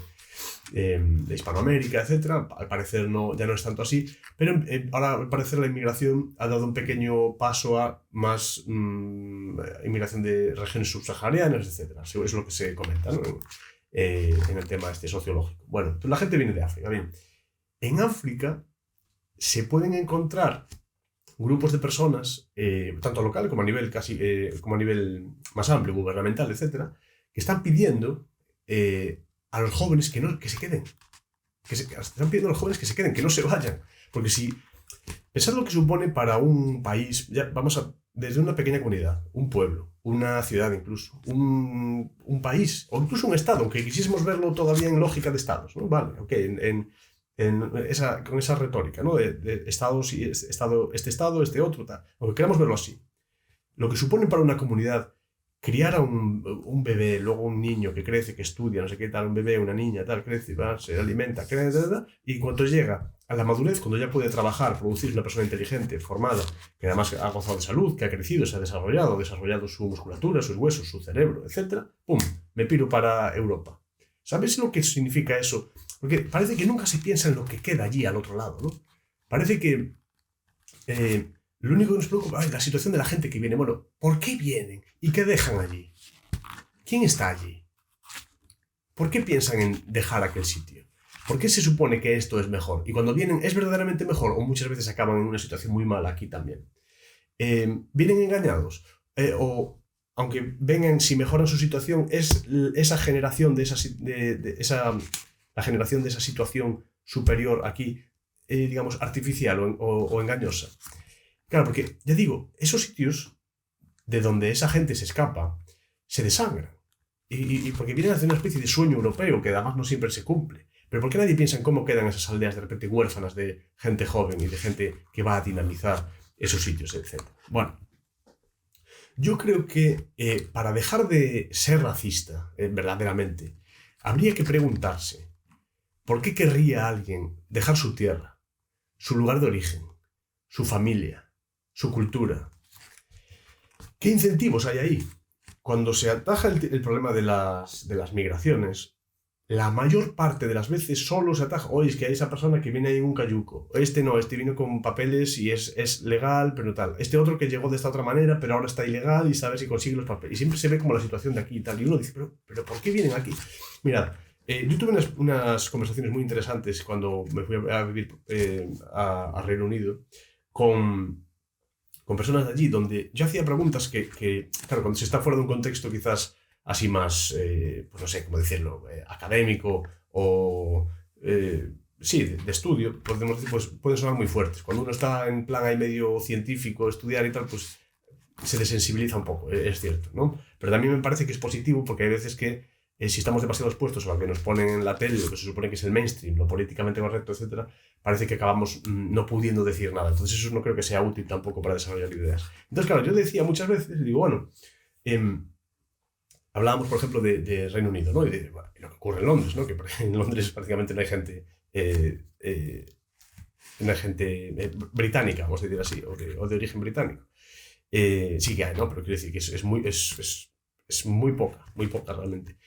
Hispanoamérica, etcétera, al parecer ya no es tanto así, pero ahora al parecer la inmigración ha dado un pequeño paso a más inmigración de regiones subsaharianas, etcétera. Eso es lo que se comenta, ¿no? En el tema sociológico. Bueno, pues la gente viene de África. Bien, en África se pueden encontrar grupos de personas, tanto local como a nivel como a nivel más amplio, gubernamental, etcétera, que están pidiendo a los jóvenes que se queden. Están pidiendo a los jóvenes que se queden, que no se vayan. Porque si pensad lo que supone para un país, ya desde una pequeña comunidad, un pueblo, una ciudad incluso, un país, o incluso un estado, aunque quisiésemos verlo todavía en lógica de estados, ¿no? Vale, ok, con esa retórica, ¿no? De estados y este estado, este otro, tal. Aunque queramos verlo así. Lo que supone para una comunidad criar a un bebé, luego un niño que crece, que estudia, no sé qué tal, un bebé, una niña, tal, crece, se alimenta, crece, y cuando llega a la madurez, cuando ya puede trabajar, producir una persona inteligente, formada, que además ha gozado de salud, que ha crecido, se ha desarrollado su musculatura, sus huesos, su cerebro, etc., ¡pum!, me piro para Europa. ¿Sabes lo que significa eso? Porque parece que nunca se piensa en lo que queda allí al otro lado, ¿no? Parece que lo único que nos preocupa es la situación de la gente que viene. Bueno, ¿por qué vienen? ¿Y qué dejan allí? ¿Quién está allí? ¿Por qué piensan en dejar aquel sitio? ¿Por qué se supone que esto es mejor? Y cuando vienen, ¿es verdaderamente mejor? O muchas veces acaban en una situación muy mala aquí también. ¿Vienen engañados? O aunque vengan, si mejoran su situación, es esa generación la generación de esa situación superior aquí, digamos, artificial o engañosa. Claro, porque, ya digo, esos sitios de donde esa gente se escapa, se desangran. Y porque vienen a hacer una especie de sueño europeo que además no siempre se cumple. Pero ¿por qué nadie piensa en cómo quedan esas aldeas de repente huérfanas de gente joven y de gente que va a dinamizar esos sitios, etcétera? Bueno, yo creo que para dejar de ser racista, verdaderamente, habría que preguntarse ¿por qué querría alguien dejar su tierra, su lugar de origen, su familia, su cultura? ¿Qué incentivos hay ahí? Cuando se ataja el problema de las migraciones, la mayor parte de las veces solo se ataja, oye, es que hay esa persona que viene ahí en un cayuco, este no, este vino con papeles y es legal, pero tal, este otro que llegó de esta otra manera, pero ahora está ilegal y sabe si consigue los papeles. Y siempre se ve como la situación de aquí y tal, y uno dice, pero ¿por qué vienen aquí? Mirad, yo tuve unas conversaciones muy interesantes cuando me fui a vivir a Reino Unido con personas de allí, donde yo hacía preguntas que, claro, cuando se está fuera de un contexto quizás así más, pues no sé cómo decirlo, académico o, sí, de estudio, podemos decir, pues pueden sonar muy fuertes. Cuando uno está en plan ahí medio científico, estudiar y tal, pues se desensibiliza un poco, es cierto, ¿no? Pero también me parece que es positivo porque hay veces que si estamos demasiado expuestos a lo que nos ponen en la tele, lo que se supone que es el mainstream, lo políticamente correcto, etcétera, parece que acabamos no pudiendo decir nada. Entonces eso no creo que sea útil tampoco para desarrollar ideas. Entonces, claro, yo decía muchas veces, digo, bueno, hablábamos, por ejemplo, de Reino Unido, ¿no? Y de lo que ocurre en Londres, ¿no? Que en Londres prácticamente no hay gente, británica, vamos a decir así, o de origen británico. Sí que hay, ¿no? Pero quiero decir que es muy poca realmente.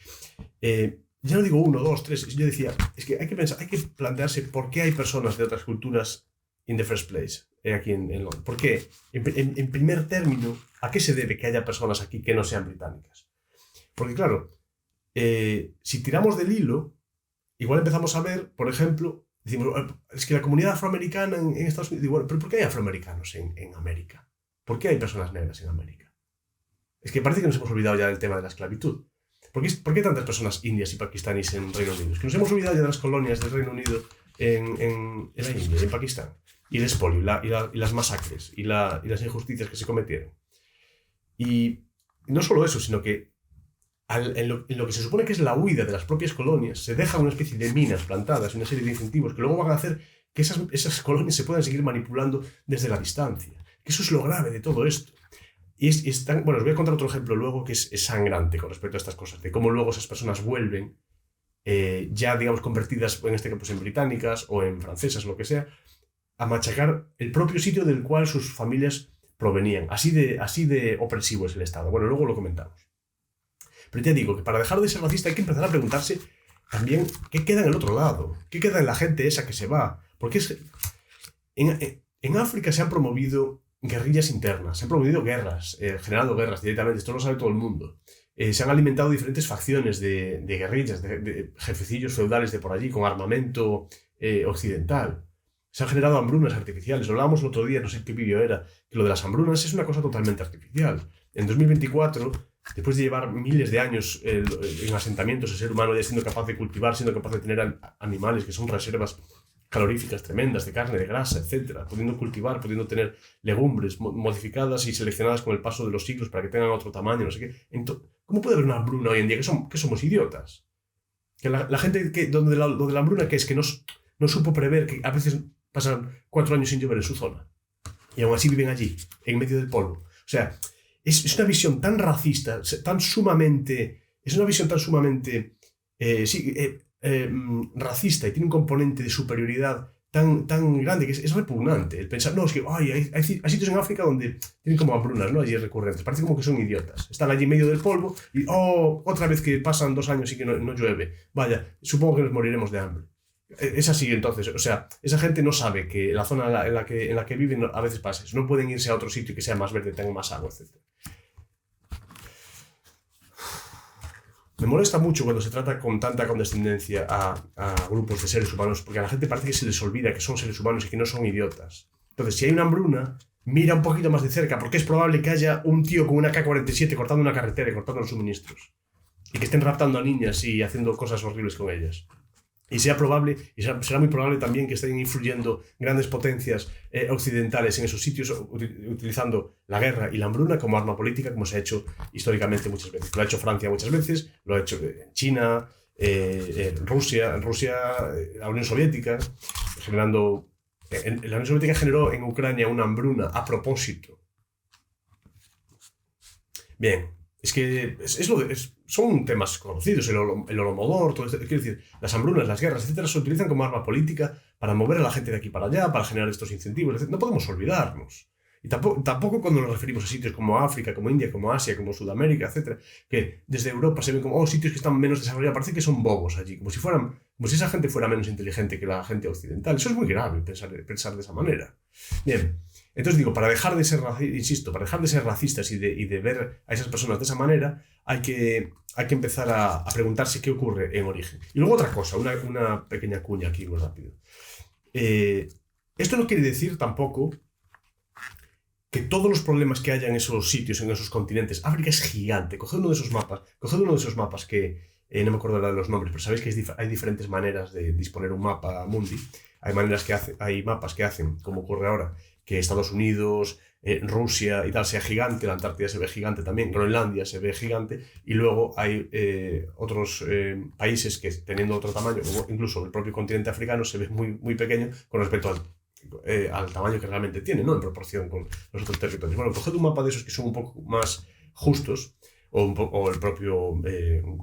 Ya no digo 1, 2, 3, yo decía, es que hay que pensar, hay que plantearse por qué hay personas de otras culturas in the first place, aquí en Londres. ¿Por qué? En primer término, ¿a qué se debe que haya personas aquí que no sean británicas? Porque claro, si tiramos del hilo, igual empezamos a ver, por ejemplo, decimos, es que la comunidad afroamericana en Estados Unidos, digo, bueno, pero ¿por qué hay afroamericanos en América? ¿Por qué hay personas negras en América? Es que parece que nos hemos olvidado ya del tema de la esclavitud. ¿Por qué tantas personas indias y pakistaníes en Reino Unido? Es que nos hemos olvidado ya de las colonias del Reino Unido en la India, en Pakistán, y el expolio, y las masacres, y las injusticias que se cometieron. Y no solo eso, sino que en lo que se supone que es la huida de las propias colonias, se deja una especie de minas plantadas, una serie de incentivos que luego van a hacer que esas colonias se puedan seguir manipulando desde la distancia. Que eso es lo grave de todo esto. Y bueno, os voy a contar otro ejemplo luego que es sangrante con respecto a estas cosas, de cómo luego esas personas vuelven ya digamos convertidas en este caso pues, en británicas o en francesas, lo que sea, a machacar el propio sitio del cual sus familias provenían. Así de opresivo es el Estado. Bueno, luego lo comentamos. Pero te digo que para dejar de ser racista hay que empezar a preguntarse también qué queda en el otro lado, qué queda en la gente esa que se va. Porque en África se han promovido guerrillas internas, se han promovido guerras, generado guerras directamente, esto lo sabe todo el mundo. Se han alimentado diferentes facciones de guerrillas, de jefecillos feudales de por allí, con armamento occidental. Se han generado hambrunas artificiales. Lo hablábamos el otro día, no sé qué vídeo era, que lo de las hambrunas es una cosa totalmente artificial. En 2024, después de llevar miles de años en asentamientos, el ser humano ya siendo capaz de cultivar, siendo capaz de tener animales que son reservas caloríficas tremendas de carne, de grasa, etc., pudiendo cultivar, pudiendo tener legumbres modificadas y seleccionadas con el paso de los siglos para que tengan otro tamaño, no sé qué. ¿Cómo puede haber una hambruna hoy en día? ¿Que somos idiotas? Que la gente, lo de la hambruna, que es que no supo prever que a veces pasan 4 años sin llover en su zona y aún así viven allí, en medio del polvo. O sea, es una visión tan racista, tan sumamente... Es una visión tan sumamente... racista y tiene un componente de superioridad tan grande que es repugnante el pensar, no, es que hay sitios en África donde tienen como hambrunas, ¿no? Allí recurrentes, parece como que son idiotas, están allí en medio del polvo y otra vez que pasan 2 años y que no llueve, vaya, supongo que nos moriremos de hambre. Es así entonces, o sea, esa gente no sabe que la zona en la que viven a veces pasa eso, no pueden irse a otro sitio que sea más verde, tenga más agua, etc. Me molesta mucho cuando se trata con tanta condescendencia a grupos de seres humanos, porque a la gente parece que se les olvida que son seres humanos y que no son idiotas. Entonces, si hay una hambruna, mira un poquito más de cerca, porque es probable que haya un tío con una AK-47 cortando una carretera y cortando los suministros. Y que estén raptando a niñas y haciendo cosas horribles con ellas. Y será muy probable también que estén influyendo grandes potencias occidentales en esos sitios utilizando la guerra y la hambruna como arma política, como se ha hecho históricamente muchas veces. Lo ha hecho Francia muchas veces, lo ha hecho China, Rusia, la Unión Soviética, generando... la Unión Soviética generó en Ucrania una hambruna a propósito. Bien. Es que son temas conocidos, el Holodomor, todo esto. Quiero decir, las hambrunas, las guerras, etcétera, se utilizan como arma política para mover a la gente de aquí para allá, para generar estos incentivos, etc. No podemos olvidarnos. Y tampoco cuando nos referimos a sitios como África, como India, como Asia, como Sudamérica, etcétera, que desde Europa se ven como sitios que están menos desarrollados, parece que son bobos allí, como si esa gente fuera menos inteligente que la gente occidental. Eso es muy grave, pensar de esa manera. Bien. Entonces digo, para dejar de ser racistas y de ver a esas personas de esa manera, hay que empezar a preguntarse qué ocurre en origen. Y luego otra cosa, una pequeña cuña aquí muy rápido. Esto no quiere decir tampoco que todos los problemas que haya en esos sitios, en esos continentes, África es gigante. Coged uno de esos mapas que no me acuerdo de los nombres, pero sabéis que hay diferentes maneras de disponer un mapa mundi. Hay mapas que hacen, como ocurre ahora, que Estados Unidos, Rusia y tal sea gigante, la Antártida se ve gigante también, Groenlandia se ve gigante, y luego hay otros países que teniendo otro tamaño, incluso el propio continente africano se ve muy, muy pequeño con respecto al tamaño que realmente tiene, ¿no? En proporción con los otros territorios. Bueno, coged un mapa de esos que son un poco más justos, o el propio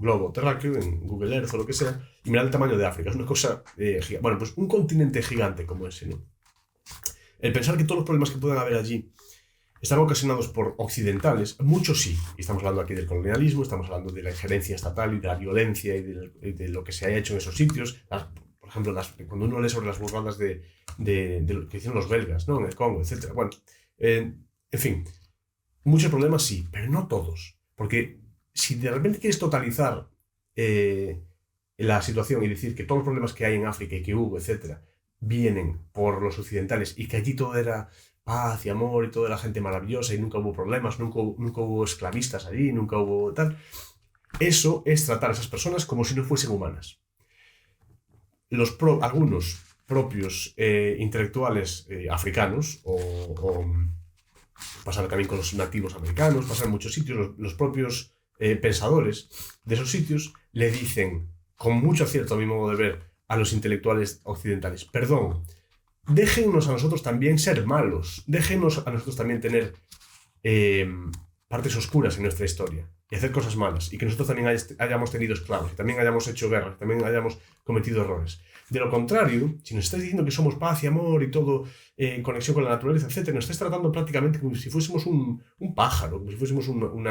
globo terráqueo en Google Earth o lo que sea, y mirad el tamaño de África, es una cosa gigante. Bueno, pues un continente gigante como ese, ¿no? El pensar que todos los problemas que puedan haber allí están ocasionados por occidentales, muchos sí, y estamos hablando aquí del colonialismo, estamos hablando de la injerencia estatal y de la violencia y de lo que se haya hecho en esos sitios, por ejemplo, cuando uno lee sobre las burradas de lo que hicieron los belgas, ¿no? En el Congo, etc. Bueno, en fin, muchos problemas sí, pero no todos, porque si de repente quieres totalizar la situación y decir que todos los problemas que hay en África y que hubo, etc., vienen por los occidentales y que allí todo era paz y amor y toda la gente maravillosa y nunca hubo problemas, nunca hubo esclavistas allí, nunca hubo tal. Eso es tratar a esas personas como si no fuesen humanas. Algunos propios intelectuales africanos o pasar también con los nativos americanos, pasar en muchos sitios, los propios pensadores de esos sitios le dicen, con mucho acierto a mi modo de ver, a los intelectuales occidentales, perdón, déjennos a nosotros también ser malos, déjennos a nosotros también tener partes oscuras en nuestra historia. y hacer cosas malas, y que nosotros también hayamos tenido esclavos, y también hayamos hecho guerras, y también hayamos cometido errores. De lo contrario, si nos estáis diciendo que somos paz y amor y todo en conexión con la naturaleza, etc., nos estáis tratando prácticamente como si fuésemos un pájaro, como si fuésemos un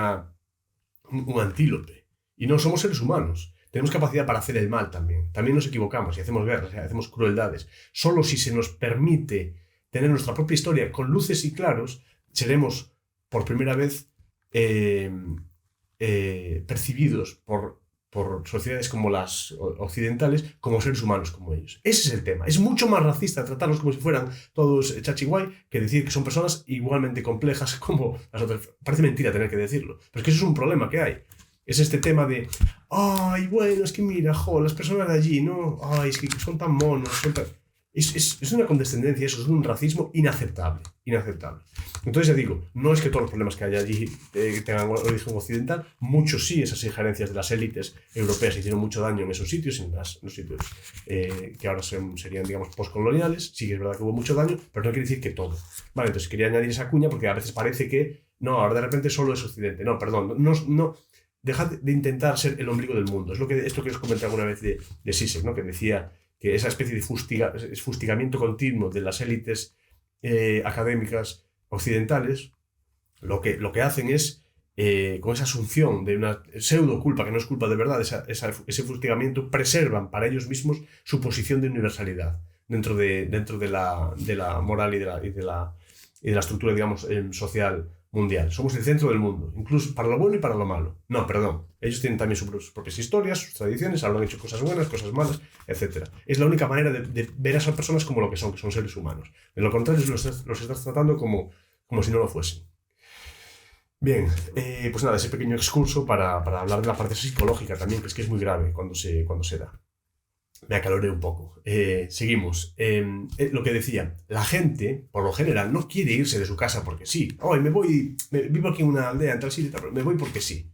antílope. Y no, somos seres humanos. Tenemos capacidad para hacer el mal también. También nos equivocamos y hacemos guerras, y hacemos crueldades. Solo si se nos permite tener nuestra propia historia con luces y claros, seremos por primera vez percibidos por sociedades como las occidentales como seres humanos como ellos. Ese es el tema. Es mucho más racista tratarlos como si fueran todos chachiguay que decir que son personas igualmente complejas como las otras. Parece mentira tener que decirlo, pero es que eso es un problema que hay. Es este tema de, ay, bueno, es que mira, las personas de allí, ¿no? Ay, es que son tan monos, Es una condescendencia, eso es un racismo inaceptable. Entonces ya digo, no es que todos los problemas que hay allí tengan origen occidental, muchos sí, esas injerencias de las élites europeas hicieron mucho daño en esos sitios, en los sitios que ahora serían, digamos, postcoloniales. Sí que es verdad que hubo mucho daño, pero no quiere decir que todo. Vale, entonces quería añadir esa cuña porque a veces parece que, no, ahora de repente solo es occidente. No, perdón, no. Dejad de intentar ser el ombligo del mundo. Es esto que os comenté alguna vez de Zizek, ¿no? Que decía que esa especie de fustigamiento continuo de las élites académicas occidentales, lo que hacen es, con esa asunción de una pseudo culpa, que no es culpa de verdad, ese fustigamiento, preservan para ellos mismos su posición de universalidad dentro de la moral y de la estructura, digamos, social mundial. Somos el centro del mundo, incluso para lo bueno y para lo malo. No, perdón. Ellos tienen también sus propias historias, sus tradiciones, habrán hecho cosas buenas, cosas malas, etc. Es la única manera de ver a esas personas como lo que son seres humanos. De lo contrario, los estás tratando como si no lo fuesen. Bien, pues nada, ese pequeño excurso para hablar de la parte psicológica también, que es muy grave cuando se da. Me acaloré un poco. Seguimos. Lo que decía, la gente, por lo general, no quiere irse de su casa porque sí. Hoy vivo aquí en una aldea en tal sitio, pero me voy porque sí.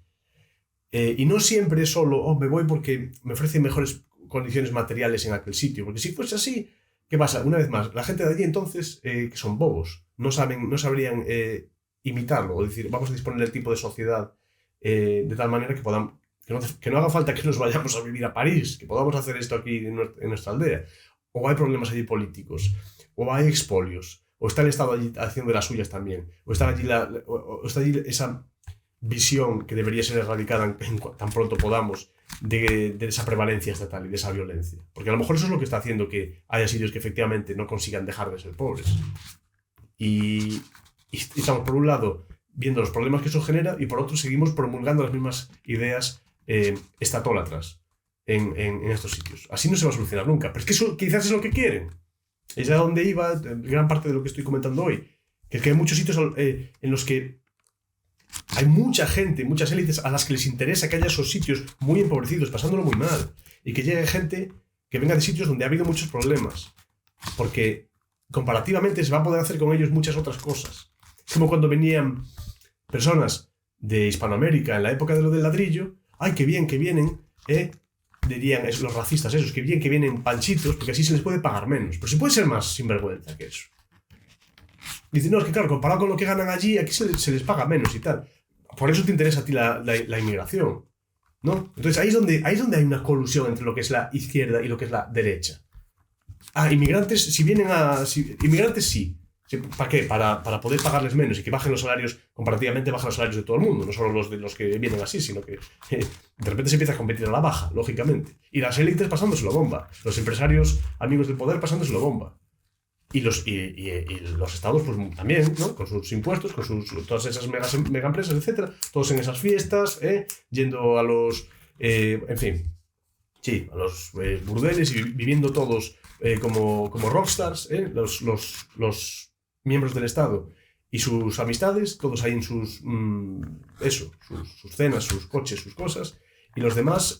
Y no siempre es solo, me voy porque me ofrecen mejores condiciones materiales en aquel sitio. Porque si fuese así, ¿qué pasa? Una vez más, la gente de allí entonces, que son bobos, no sabrían imitarlo, o decir, vamos a disponer del tipo de sociedad de tal manera que podamos... Que no haga falta que nos vayamos a vivir a París, que podamos hacer esto aquí en nuestra aldea. O hay problemas allí políticos, o hay expolios, o está el Estado allí haciendo de las suyas también, o está allí esa visión que debería ser erradicada tan pronto podamos de esa prevalencia estatal y de esa violencia. Porque a lo mejor eso es lo que está haciendo que haya sitios que efectivamente no consigan dejar de ser pobres. Y estamos, por un lado, viendo los problemas que eso genera, y por otro seguimos promulgando las mismas ideas estatólatras en estos sitios. Así no se va a solucionar nunca. Pero es que eso quizás es lo que quieren. Es a donde iba gran parte de lo que estoy comentando hoy. Que es que hay muchos sitios en los que hay mucha gente, muchas élites a las que les interesa que haya esos sitios muy empobrecidos, pasándolo muy mal. Y que llegue gente que venga de sitios donde ha habido muchos problemas. Porque comparativamente se va a poder hacer con ellos muchas otras cosas. Es como cuando venían personas de Hispanoamérica en la época de lo del ladrillo. ¡Ay, qué bien que vienen! Dirían los racistas esos, que bien que vienen panchitos, porque así se les puede pagar menos. Pero se puede ser más sinvergüenza que eso. Dicen, no, es que claro, comparado con lo que ganan allí, aquí se les paga menos y tal. Por eso te interesa a ti la inmigración, ¿no? Entonces ahí es donde hay una colusión entre lo que es la izquierda y lo que es la derecha. Inmigrantes, inmigrantes sí. ¿Para qué? Para poder pagarles menos y que bajen los salarios, comparativamente bajan los salarios de todo el mundo, no solo los de los que vienen así, sino que de repente se empieza a competir a la baja, lógicamente. Y las élites pasándoselo bomba, los empresarios amigos del poder pasándoselo bomba. Y los estados pues también, ¿no? Con sus impuestos, con todas esas mega empresas, etcétera, todos en esas fiestas, yendo a los, en fin, sí, a los burdeles y viviendo todos como rockstars, los miembros del Estado y sus amistades, todos ahí en sus cenas, sus coches, sus cosas, y los demás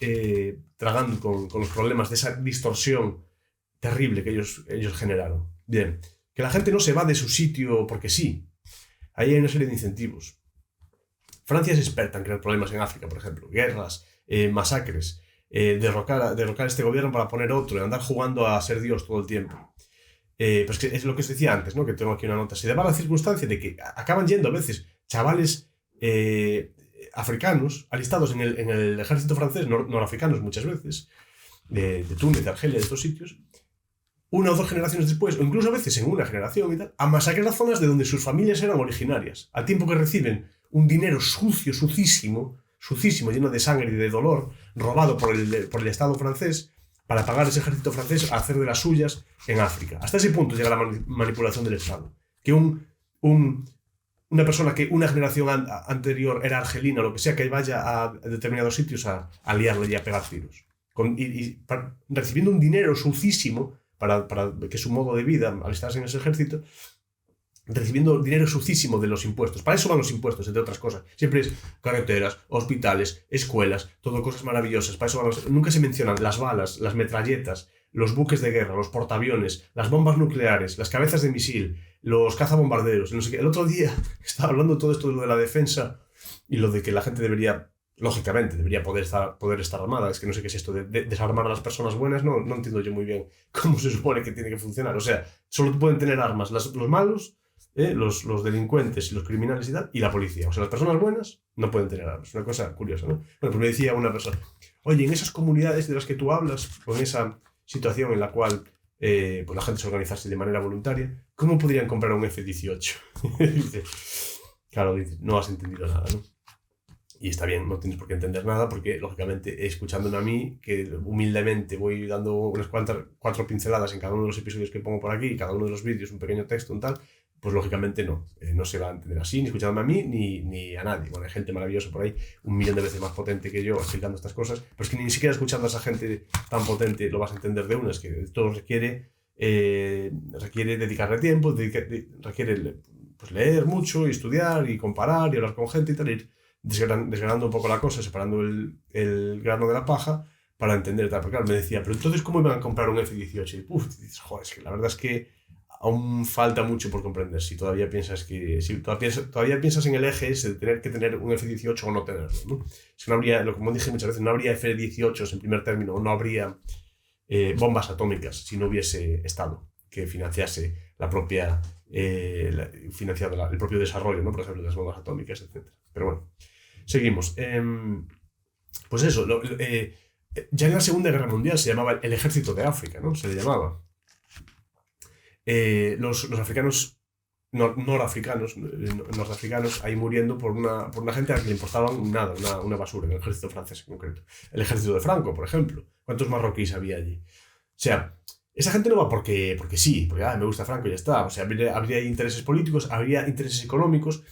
tragando con los problemas de esa distorsión terrible que ellos generaron. Bien, que la gente no se va de su sitio porque sí. Ahí hay una serie de incentivos. Francia es experta en crear problemas en África, por ejemplo, guerras, masacres, derrocar este gobierno para poner otro, andar jugando a ser Dios todo el tiempo. Pues que es lo que os decía antes, ¿no? Que tengo aquí una nota. Se daba la circunstancia de que acaban yendo a veces chavales africanos alistados en el ejército francés, norafricanos muchas veces, de Túnez, de Argelia, de estos sitios, una o dos generaciones después, o incluso a veces en una generación y tal, a masacrar las zonas de donde sus familias eran originarias, al tiempo que reciben un dinero sucio, sucísimo, lleno de sangre y de dolor, robado por el Estado francés, para pagar ese ejército francés a hacer de las suyas en África. Hasta ese punto llega la manipulación del Estado. Que una persona que una generación anterior era argelina o lo que sea, que vaya a determinados sitios a liarle y a pegar tiros. Recibiendo un dinero sucísimo para que es su modo de vida al estar en ese ejército, recibiendo dinero sucísimo de los impuestos. Para eso van los impuestos, entre otras cosas. Siempre es carreteras, hospitales, escuelas, todo cosas maravillosas. Para eso nunca se mencionan las balas, las metralletas, los buques de guerra, los portaaviones, las bombas nucleares, las cabezas de misil, los cazabombarderos, no sé qué. El otro día estaba hablando todo esto de lo de la defensa y lo de que la gente debería, lógicamente, poder estar armada. Es que no sé qué es esto de desarmar a las personas buenas. No entiendo yo muy bien cómo se supone que tiene que funcionar. O sea, solo pueden tener armas los malos, los delincuentes y los criminales y tal, y la policía. O sea, las personas buenas no pueden tener armas. Una cosa curiosa, ¿no? Bueno, pues me decía una persona, oye, en esas comunidades de las que tú hablas, o en esa situación en la cual pues la gente se organizase de manera voluntaria, ¿cómo podrían comprar un F-18? Dice, claro, dice, no has entendido nada, ¿no? Y está bien, no tienes por qué entender nada, porque lógicamente escuchándome a mí, que humildemente voy dando unas 4 pinceladas en cada uno de los episodios que pongo por aquí, cada uno de los vídeos, un pequeño texto, un tal, pues lógicamente no se va a entender así, ni escuchándome a mí, ni a nadie. Bueno, hay gente maravillosa por ahí, 1.000.000 de veces más potente que yo explicando estas cosas, pero es que ni siquiera escuchando a esa gente tan potente lo vas a entender de una. Es que todo requiere dedicarle tiempo, requiere pues, leer mucho y estudiar y comparar y hablar con gente y tal, ir desgranando un poco la cosa, separando el grano de la paja para entender tal. Porque claro, me decía, pero entonces ¿cómo iban a comprar un F-18? Y dices, joder, es que la verdad es que aún falta mucho por comprender. Si todavía piensas en el eje ese de tener que tener un F-18 o no tenerlo, ¿no? Es que no habría, como dije muchas veces, no habría F-18 en primer término, no habría bombas atómicas si no hubiese Estado que financiase la propia el propio desarrollo, ¿no? Por ejemplo, de las bombas atómicas, etc. Pero bueno, seguimos. Pues eso, ya en la Segunda Guerra Mundial se llamaba el Ejército de África, ¿no? Se le llamaba. Los africanos, norteafricanos, ahí muriendo por una gente a la que le importaban nada, una basura, en el ejército francés en concreto. El ejército de Franco, por ejemplo. ¿Cuántos marroquíes había allí? O sea, esa gente no va porque sí, porque me gusta Franco y ya está. O sea, habría intereses políticos, habría intereses económicos.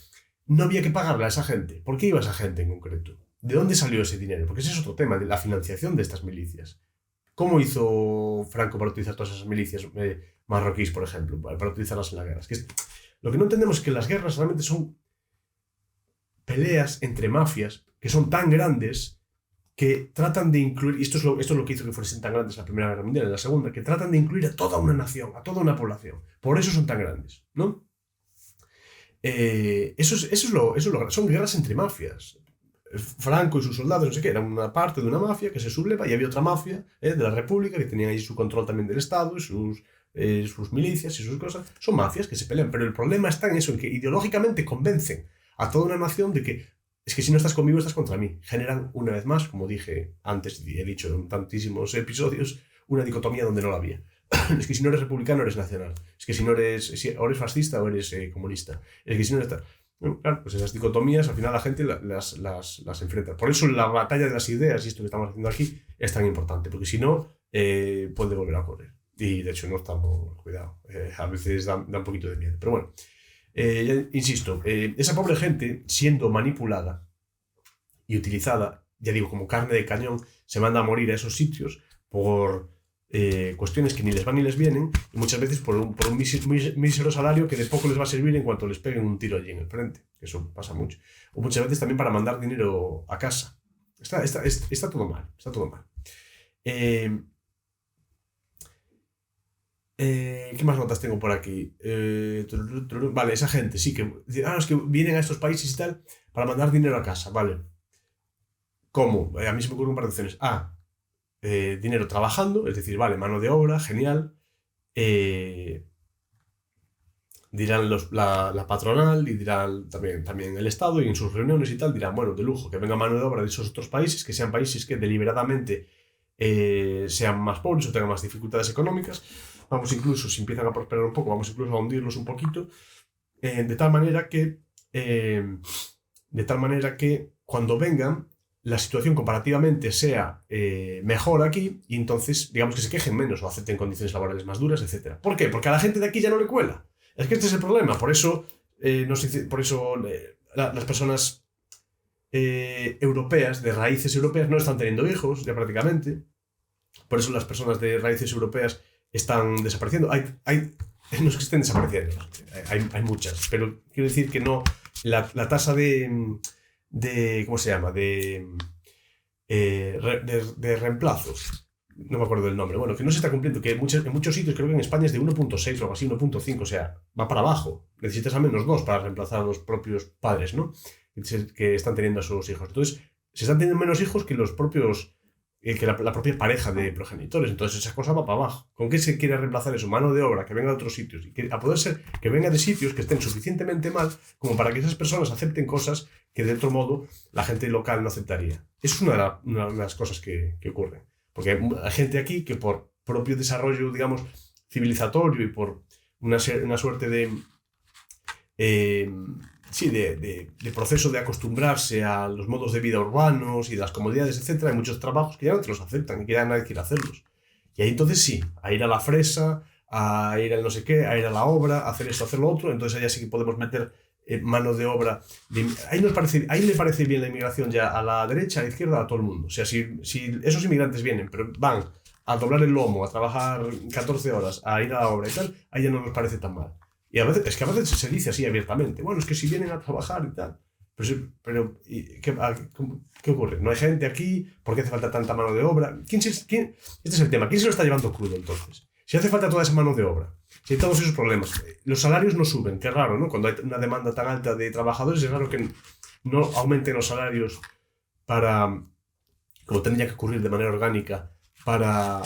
No había que pagarle a esa gente. ¿Por qué iba esa gente en concreto? ¿De dónde salió ese dinero? Porque ese es otro tema, de la financiación de estas milicias. ¿Cómo hizo Franco para utilizar todas esas milicias marroquíes, por ejemplo, para utilizarlas en la guerra? Lo que no entendemos es que las guerras realmente son peleas entre mafias que son tan grandes que tratan de incluir, y esto es lo que hizo que fuesen tan grandes la Primera Guerra Mundial y la Segunda, que tratan de incluir a toda una nación, a toda una población. Por eso son tan grandes, ¿no? Eso es lo son guerras entre mafias. Franco y sus soldados, no sé qué, eran una parte de una mafia que se subleva y había otra mafia de la República que tenía ahí su control también del Estado y sus milicias y sus cosas. Son mafias que se pelean, pero el problema está en eso, en que ideológicamente convencen a toda una nación de que es que si no estás conmigo estás contra mí. Generan, una vez más, como dije antes y he dicho en tantísimos episodios, una dicotomía donde no la había. Es que si no eres republicano eres nacional. Es que si no eres fascista o eres comunista. Es que si no eres... Bueno, claro, pues esas dicotomías al final la gente las enfrenta. Por eso la batalla de las ideas y esto que estamos haciendo aquí es tan importante, porque si no, puede volver a ocurrir. Y de hecho no estamos, cuidado, a veces da un poquito de miedo. Pero bueno, insisto, esa pobre gente siendo manipulada y utilizada, ya digo, como carne de cañón, se manda a morir a esos sitios por cuestiones que ni les van ni les vienen, y muchas veces por un mísero salario que de poco les va a servir en cuanto les peguen un tiro allí en el frente. Eso pasa mucho. O muchas veces también para mandar dinero a casa. Está todo mal, está todo mal. ¿Qué más notas tengo por aquí? Vale, esa gente, sí, que es que vienen a estos países y tal para mandar dinero a casa, vale. ¿Cómo? A mí se me ocurren un par de opciones. Dinero trabajando, es decir, vale, mano de obra, genial. dirán la patronal y dirán también el Estado, y en sus reuniones y tal dirán, bueno, de lujo, que venga mano de obra de esos otros países, que sean países que deliberadamente sean más pobres o tengan más dificultades económicas. Vamos incluso, si empiezan a prosperar un poco, vamos incluso a hundirlos un poquito, de tal manera que cuando vengan, la situación comparativamente sea mejor aquí, y entonces, digamos, que se quejen menos o acepten condiciones laborales más duras, etc. ¿Por qué? Porque a la gente de aquí ya no le cuela. Es que este es el problema. Por eso, las personas europeas, de raíces europeas, no están teniendo hijos ya prácticamente. Por eso las personas de raíces europeas están desapareciendo. No es que estén desapareciendo, hay muchas, pero quiero decir que no, la tasa ¿cómo se llama? De reemplazos, no me acuerdo del nombre, bueno, que no se está cumpliendo, que en muchos sitios, creo que en España es de 1,6 o algo así, 1,5, o sea, va para abajo. Necesitas al menos 2 para reemplazar a los propios padres, ¿no? Que están teniendo a sus hijos. Entonces, se están teniendo menos hijos que los propios que la propia pareja de progenitores. Entonces esa cosa va para abajo. ¿Con qué se quiere reemplazar eso? Mano de obra que venga de otros sitios. Y que, a poder ser que venga de sitios que estén suficientemente mal como para que esas personas acepten cosas que de otro modo la gente local no aceptaría. Eso es una de las cosas que ocurren. Porque hay gente aquí que por propio desarrollo, digamos, civilizatorio y por una suerte de proceso de acostumbrarse a los modos de vida urbanos y las comodidades, etc. Hay muchos trabajos que ya no te los aceptan y que ya nadie quiere hacerlos. Y ahí entonces sí, a ir a la fresa, a ir al no sé qué, a ir a la obra, a hacer esto, a hacer lo otro, entonces allá sí que podemos meter mano de obra. Ahí le parece bien la inmigración ya a la derecha, a la izquierda, a todo el mundo. O sea, si esos inmigrantes vienen, pero van a doblar el lomo, a trabajar 14 horas, a ir a la obra y tal, ahí ya no nos parece tan mal. Y a veces se dice así abiertamente, bueno, es que si vienen a trabajar y tal, ¿qué ocurre? ¿No hay gente aquí? ¿Por qué hace falta tanta mano de obra? Este es el tema, ¿quién se lo está llevando crudo entonces? Si hace falta toda esa mano de obra, si hay todos esos problemas, los salarios no suben, qué raro, ¿no? Cuando hay una demanda tan alta de trabajadores, es raro que no aumenten los salarios como tendría que ocurrir de manera orgánica, para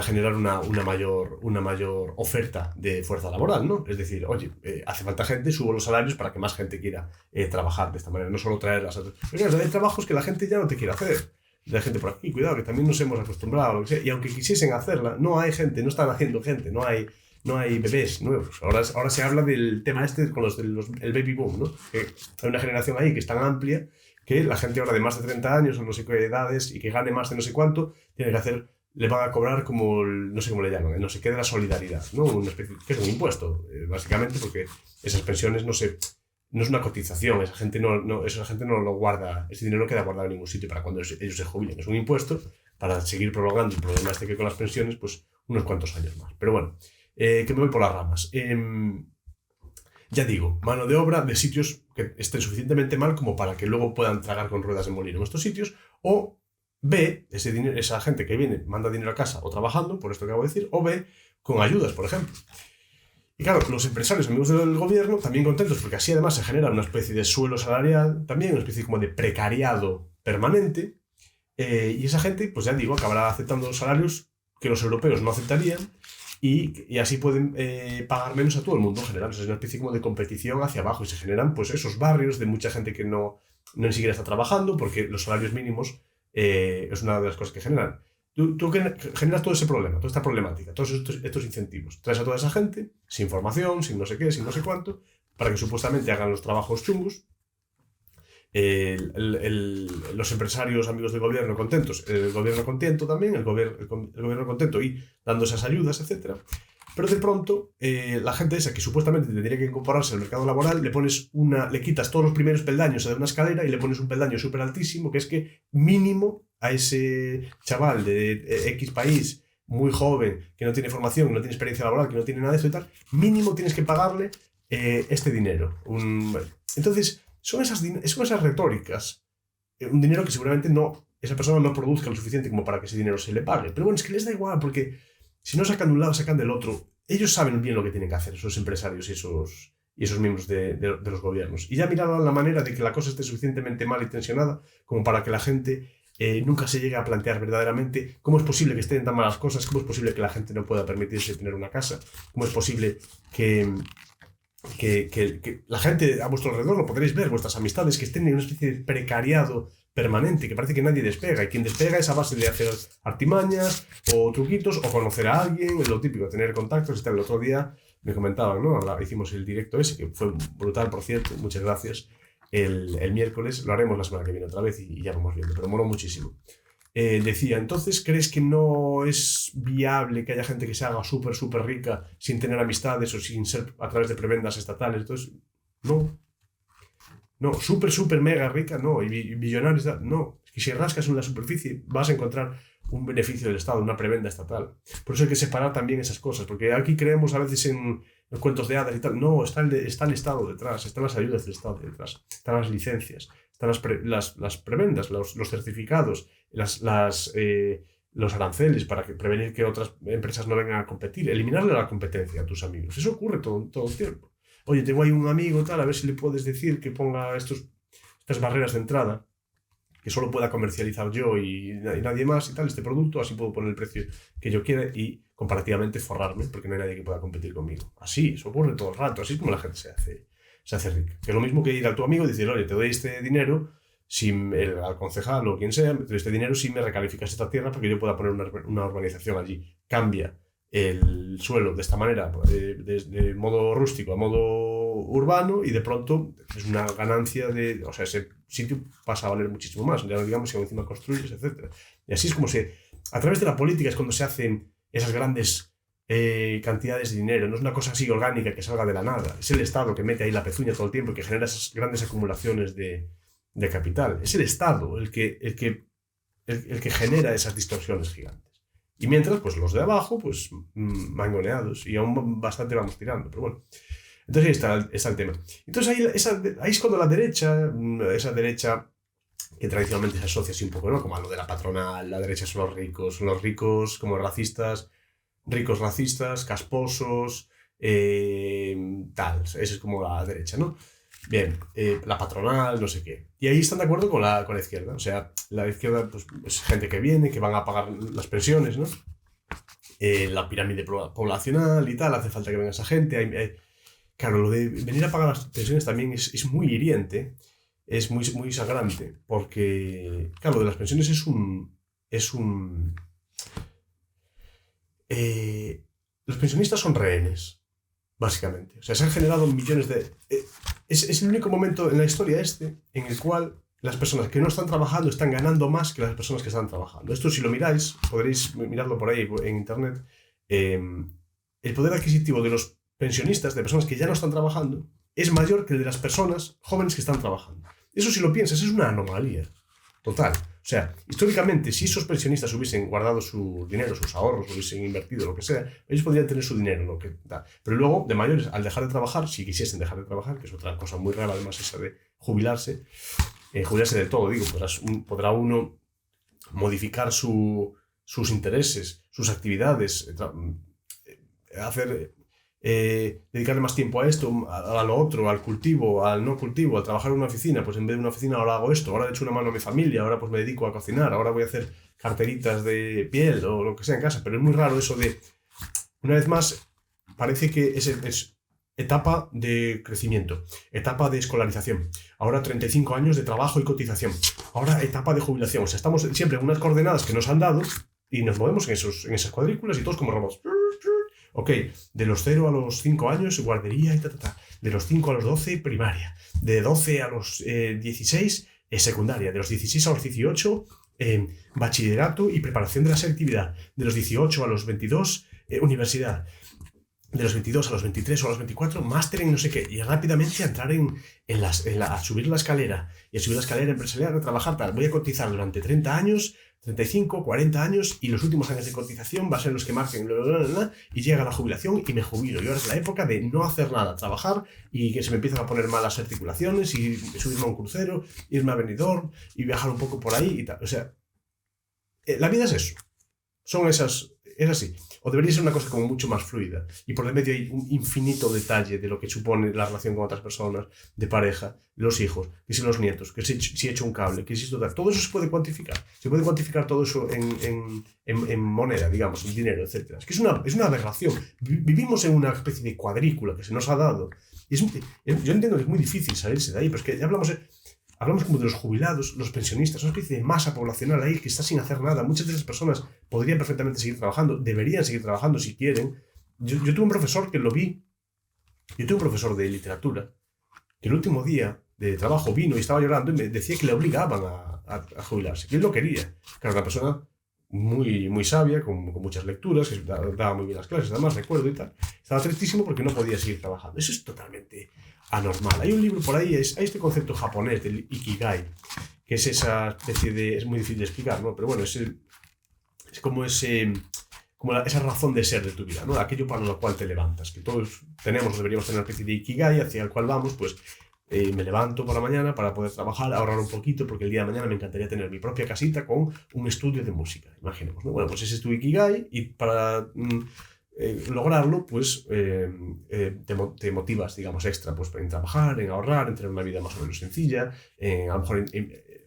generar una mayor oferta de fuerza laboral, ¿no? Es decir, oye, hace falta gente, subo los salarios para que más gente quiera trabajar de esta manera, no solo traerlas. Pero hay trabajos que la gente ya no te quiere hacer. La gente por aquí, cuidado, que también nos hemos acostumbrado a lo que sea. Y aunque quisiesen hacerla, no hay gente, no están haciendo gente, no hay bebés nuevos. Ahora se habla del tema con el baby boom, ¿no? Que hay una generación ahí que es tan amplia que la gente ahora de más de 30 años o no sé qué edades y que gane más de no sé cuánto, tiene que hacer, le van a cobrar como, no sé cómo le llaman, no sé qué de la solidaridad, ¿no? Que es un impuesto, básicamente, porque esas pensiones no es una cotización, esa gente no lo guarda, ese dinero no queda guardado en ningún sitio para cuando ellos se jubilen, es un impuesto para seguir prolongando el problema que con las pensiones, pues unos cuantos años más. Pero bueno, que me voy por las ramas. Ya digo, mano de obra de sitios que estén suficientemente mal como para que luego puedan tragar con ruedas de molino en estos sitios, o B, esa gente que viene, manda dinero a casa o trabajando, por esto que acabo de decir, o B, con ayudas, por ejemplo. Y claro, los empresarios amigos del gobierno también contentos porque así además se genera una especie de suelo salarial, también una especie como de precariado permanente, y esa gente, pues ya digo, acabará aceptando salarios que los europeos no aceptarían y así pueden pagar menos a todo el mundo en general. O sea, es una especie como de competición hacia abajo y se generan pues esos barrios de mucha gente que no ni siquiera está trabajando porque los salarios mínimos es una de las cosas que generan. Tú generas todo ese problema, toda esta problemática, todos estos incentivos. Traes a toda esa gente, sin formación, sin no sé qué, sin no sé cuánto, para que supuestamente hagan los trabajos chungos. Los empresarios amigos del gobierno contentos, el gobierno contento también, el gobierno contento y dando esas ayudas, etc. Pero de pronto, la gente esa que supuestamente tendría que incorporarse al mercado laboral, le quitas todos los primeros peldaños de una escalera y le pones un peldaño súper altísimo, que es que mínimo a ese chaval de X país, muy joven, que no tiene formación, que no tiene experiencia laboral, que no tiene nada de eso y tal, mínimo tienes que pagarle este dinero. Entonces, son esas retóricas. Un dinero que seguramente esa persona no produzca lo suficiente como para que ese dinero se le pague. Pero bueno, es que les da igual, porque si no sacan de un lado, sacan del otro. Ellos saben bien lo que tienen que hacer, esos empresarios y esos miembros de los gobiernos. Y ya miraron la manera de que la cosa esté suficientemente mal y tensionada como para que la gente nunca se llegue a plantear verdaderamente cómo es posible que estén tan malas cosas, cómo es posible que la gente no pueda permitirse tener una casa, cómo es posible que que la gente a vuestro alrededor lo podréis ver, vuestras amistades, que estén en una especie de precariado permanente, que parece que nadie despega, y quien despega es a base de hacer artimañas o truquitos o conocer a alguien, es lo típico, tener contactos y tal. El otro día me comentaban, ¿no? Hicimos el directo ese, que fue brutal, por cierto, muchas gracias. El miércoles, lo haremos la semana que viene otra vez y ya vamos viendo, pero moló muchísimo. Decía, entonces, ¿crees que no es viable que haya gente que se haga súper, súper rica sin tener amistades o sin ser a través de prebendas estatales? Entonces, no, no, súper, súper mega rica, no, y millonarios, no. Es que si rascas en la superficie vas a encontrar un beneficio del Estado, una prebenda estatal. Por eso hay que separar también esas cosas, porque aquí creemos a veces en cuentos de hadas y tal. No, está el Estado detrás, están las ayudas del Estado detrás, están las licencias, están las prebendas, los certificados, los aranceles para prevenir que otras empresas no vengan a competir, eliminarle la competencia a tus amigos. Eso ocurre todo el tiempo. Oye, tengo ahí un amigo, tal, a ver si le puedes decir que ponga estas barreras de entrada, que solo pueda comercializar yo y nadie más y tal, este producto, así puedo poner el precio que yo quiera y comparativamente forrarme, porque no hay nadie que pueda competir conmigo. Así, eso ocurre todo el rato, así es como la gente se hace rica. Que es lo mismo que ir a tu amigo y decir, oye, te doy este dinero, al concejal o quien sea, te doy este dinero si me recalificas esta tierra para que yo pueda poner una urbanización allí. Cambia el suelo de esta manera, de modo rústico a modo urbano, y de pronto es una ganancia o sea, ese sitio pasa a valer muchísimo más, ya no digamos si encima construyes, etc. Y así es como a través de la política es cuando se hacen esas grandes cantidades de dinero, no es una cosa así orgánica que salga de la nada, es el Estado que mete ahí la pezuña todo el tiempo y que genera esas grandes acumulaciones de capital, es el Estado el que genera esas distorsiones gigantes. Y mientras, pues los de abajo, pues mangoneados. Y aún bastante vamos tirando, pero bueno. Entonces ahí está el tema. Entonces ahí es cuando esa derecha que tradicionalmente se asocia así un poco, ¿no? Como a lo de la patronal, la derecha son los ricos como racistas, ricos racistas, casposos, tal. Esa es como la derecha, ¿no? Bien, la patronal, no sé qué. Y ahí están de acuerdo con la izquierda. O sea, la izquierda pues, es gente que viene, que van a pagar las pensiones, ¿no? La pirámide poblacional y tal, hace falta que venga esa gente. Claro, lo de venir a pagar las pensiones también es muy hiriente, es muy, muy sangrante, porque, claro, lo de las pensiones los pensionistas son rehenes. Básicamente. O sea, se han generado millones de... Es el único momento en la historia en el cual las personas que no están trabajando están ganando más que las personas que están trabajando. Esto, si lo miráis, podréis mirarlo por ahí en internet, el poder adquisitivo de los pensionistas, de personas que ya no están trabajando, es mayor que el de las personas jóvenes que están trabajando. Eso, si lo piensas, es una anomalía total. O sea, históricamente, si esos pensionistas hubiesen guardado su dinero, sus ahorros, hubiesen invertido, lo que sea, ellos podrían tener su dinero, lo que da. Pero luego, de mayores, al dejar de trabajar, si quisiesen dejar de trabajar, que es otra cosa muy rara, además, esa de jubilarse de todo, digo, podrá uno modificar sus intereses, sus actividades, dedicarle más tiempo a esto, a lo otro, al cultivo, al no cultivo, al trabajar en una oficina, pues en vez de una oficina ahora hago esto, ahora le echo una mano a mi familia, ahora pues me dedico a cocinar, ahora voy a hacer carteritas de piel o lo que sea en casa. Pero es muy raro eso de, una vez más, parece que es etapa de crecimiento, etapa de escolarización, ahora 35 años de trabajo y cotización, ahora etapa de jubilación. O sea, estamos siempre en unas coordenadas que nos han dado y nos movemos en esas cuadrículas y todos como robots. Ok, de los 0 a los 5 años guardería y de los 5 a los 12 primaria, de 12 a los 16 secundaria, de los 16 a los 18 bachillerato y preparación de la selectividad, de los 18 a los 22 universidad, de los 22 a los 23 o a los 24 máster en no sé qué, y rápidamente a entrar a subir la escalera, y a subir la escalera empresarial, a trabajar tal. Voy a cotizar durante 30 años, 35, 40 años, y los últimos años de cotización va a ser los que marquen, y llega la jubilación y me jubilo. Y ahora es la época de no hacer nada, trabajar, y que se me empiezan a poner mal las articulaciones, y subirme a un crucero, irme a Benidorm, y viajar un poco por ahí y tal. O sea, la vida es eso. Es así. O debería ser una cosa como mucho más fluida. Y por el medio hay un infinito detalle de lo que supone la relación con otras personas, de pareja, los hijos, que si los nietos, que si he hecho un cable, que si esto tal. Todo eso se puede cuantificar. Se puede cuantificar todo eso en moneda, digamos, en dinero, etc. Es que es una aberración. Vivimos en una especie de cuadrícula que se nos ha dado Yo entiendo que es muy difícil salirse de ahí, pero es que ya hablamos como de los jubilados, los pensionistas, una especie de masa poblacional ahí que está sin hacer nada. Muchas de esas personas podrían perfectamente seguir trabajando, deberían seguir trabajando si quieren. Yo tuve un profesor que lo vi, yo tuve un profesor de literatura que el último día de trabajo vino y estaba llorando y me decía que le obligaban a jubilarse, que él no quería. Claro, una persona muy, muy sabia, con muchas lecturas, que daba muy bien las clases, además recuerdo y tal. Estaba tristísimo porque no podía seguir trabajando. Eso es totalmente anormal. Hay un libro por ahí, hay este concepto japonés del Ikigai, que es esa especie de... Es muy difícil de explicar, ¿no? Pero bueno, es como esa razón de ser de tu vida, ¿no? Aquello para lo cual te levantas, que todos tenemos, deberíamos tener una especie de Ikigai hacia el cual vamos, pues me levanto por la mañana para poder trabajar, ahorrar un poquito, porque el día de mañana me encantaría tener mi propia casita con un estudio de música, imaginemos, ¿no? Bueno, pues ese es tu Ikigai y para lograrlo, pues te motivas, digamos, extra pues, en trabajar, en ahorrar, en tener una vida más o menos sencilla, a lo mejor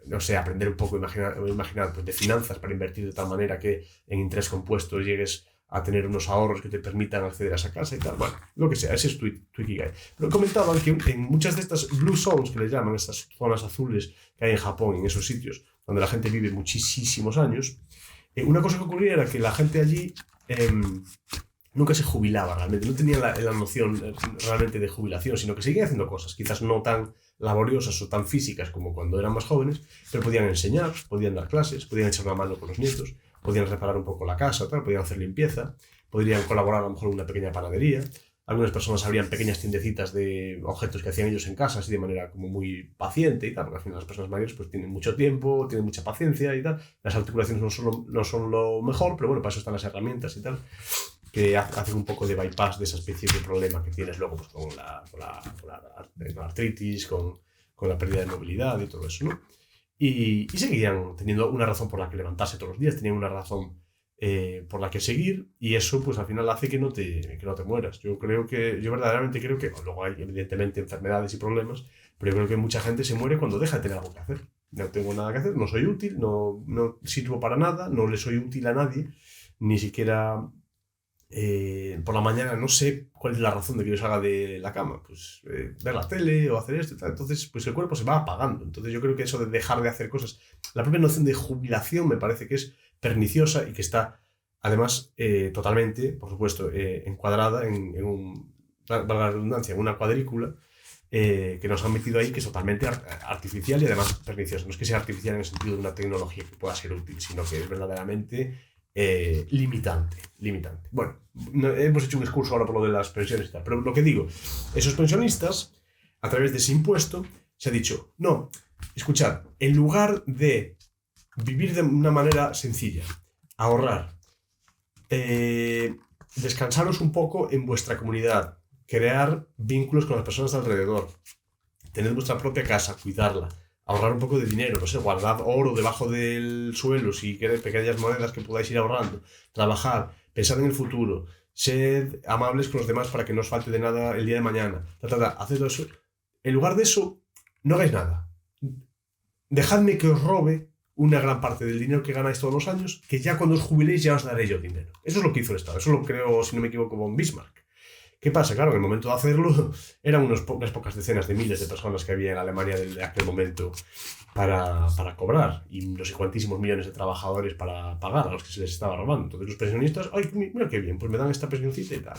no sé, aprender un poco, imaginar pues, de finanzas para invertir de tal manera que en interés compuesto llegues a tener unos ahorros que te permitan acceder a esa casa y tal. Bueno, lo que sea, ese es tu Ikigai. Pero comentaban que en muchas de estas blue zones que les llaman, estas zonas azules que hay en Japón, en esos sitios donde la gente vive muchísimos años, una cosa que ocurría era que la gente allí nunca se jubilaba realmente, no tenía la noción realmente de jubilación, sino que seguían haciendo cosas, quizás no tan laboriosas o tan físicas como cuando eran más jóvenes, pero podían enseñar, podían dar clases, podían echar una mano con los nietos, podían reparar un poco la casa, tal, podían hacer limpieza, podrían colaborar a lo mejor en una pequeña panadería. Algunas personas abrían pequeñas tiendecitas de objetos que hacían ellos en casa, así de manera como muy paciente y tal, porque al final las personas mayores pues tienen mucho tiempo, tienen mucha paciencia y tal. Las articulaciones no son lo mejor, pero bueno, para eso están las herramientas y tal, que hacen un poco de bypass de esa especie de problema que tienes luego pues, con la artritis, con la pérdida de movilidad y todo eso, ¿no? Y seguían teniendo una razón por la que levantarse todos los días, tenían una razón por la que seguir, y eso pues al final hace que no te mueras. Yo verdaderamente creo que, luego hay evidentemente enfermedades y problemas, pero yo creo que mucha gente se muere cuando deja de tener algo que hacer. No tengo nada que hacer, no soy útil, no sirvo para nada, no le soy útil a nadie, ni siquiera por la mañana no sé cuál es la razón de que yo salga de la cama, pues ver la tele o hacer esto y tal. Entonces pues el cuerpo se va apagando. Entonces yo creo que eso de dejar de hacer cosas, la propia noción de jubilación me parece que es perniciosa y que está además totalmente, por supuesto, encuadrada valga la redundancia, en una cuadrícula que nos han metido ahí, que es totalmente artificial y además perniciosa. No es que sea artificial en el sentido de una tecnología que pueda ser útil, sino que es verdaderamente limitante. Bueno, hemos hecho un discurso ahora por lo de las pensiones y tal, pero lo que digo, esos pensionistas, a través de ese impuesto, se ha dicho, no, escuchad, en lugar de vivir de una manera sencilla, ahorrar, descansaros un poco en vuestra comunidad, crear vínculos con las personas de alrededor, tener vuestra propia casa, cuidarla, ahorrar un poco de dinero, no sé, guardad oro debajo del suelo si queréis pequeñas monedas que podáis ir ahorrando, trabajar, pensad en el futuro, sed amables con los demás para que no os falte de nada el día de mañana, haced todo eso. En lugar de eso, no hagáis nada. Dejadme que os robe una gran parte del dinero que ganáis todos los años, que ya cuando os jubiléis ya os daré yo dinero. Eso es lo que hizo el Estado, eso lo creo, si no me equivoco, von Bismarck. ¿Qué pasa? Claro, en el momento de hacerlo eran unas pocas decenas de miles de personas que había en Alemania de aquel momento para cobrar y no sé cuantísimos millones de trabajadores para pagar a los que se les estaba robando. Entonces los pensionistas, ¡ay, mira qué bien! Pues me dan esta pensioncita y tal,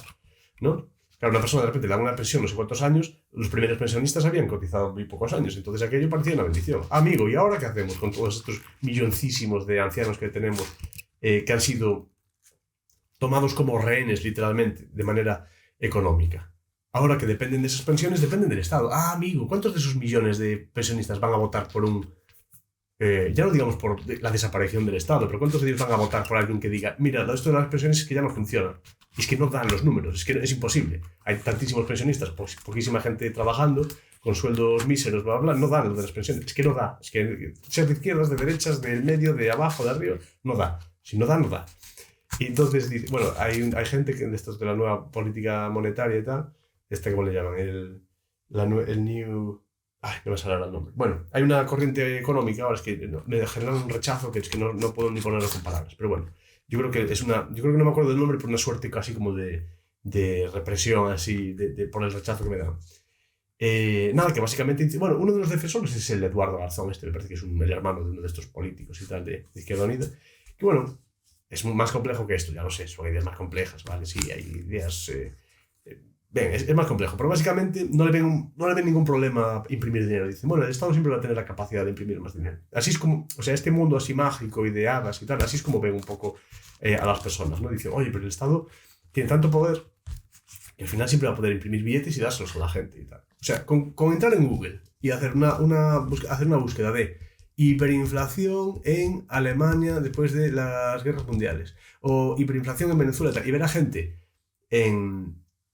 ¿no? Claro, una persona de repente le da una pensión no sé cuántos años, los primeros pensionistas habían cotizado muy pocos años, entonces aquello parecía una bendición. Amigo, ¿y ahora qué hacemos con todos estos milloncísimos de ancianos que tenemos que han sido tomados como rehenes, literalmente, de manera económica? Ahora que dependen de esas pensiones, dependen del Estado. Amigo, ¿cuántos de esos millones de pensionistas van a votar por ya no digamos por la desaparición del Estado, pero cuántos de ellos van a votar por alguien que diga, mira, esto de las pensiones es que ya no funciona? Y es que no dan los números, es que es imposible. Hay tantísimos pensionistas, poquísima gente trabajando, con sueldos míseros, bla, bla, bla, no dan lo de las pensiones. Es que no da. Es que sea de izquierdas, de derechas, del medio, de abajo, de arriba, no da. Si no da, no da. Y entonces dice, bueno, hay gente que de estos de la nueva política monetaria y tal, ¿cómo le llaman? El New... Ay, no me sale ahora el nombre. Bueno, hay una corriente económica, ahora es que me generan un rechazo que es que no puedo ni ponerlo con palabras. Pero bueno, yo creo que no me acuerdo del nombre, por una suerte casi como de represión, así, por el rechazo que me dan. Nada, que básicamente, bueno, uno de los defensores es el Eduardo Garzón, me parece que es el hermano de uno de estos políticos y tal de Izquierda Unida, que bueno, es más complejo que esto, ya lo sé, son ideas más complejas, ¿vale? Sí, hay ideas... Bien, es más complejo, pero básicamente no le ven ningún problema a imprimir dinero. Dicen, bueno, el Estado siempre va a tener la capacidad de imprimir más dinero. Así es como, o sea, este mundo así mágico y de hadas y tal, así es como ven un poco a las personas, ¿no? Dicen, oye, pero el Estado tiene tanto poder que al final siempre va a poder imprimir billetes y dárselos a la gente y tal. O sea, con entrar en Google y hacer hacer una búsqueda de hiperinflación en Alemania después de las guerras mundiales o hiperinflación en Venezuela y tal, y ver a gente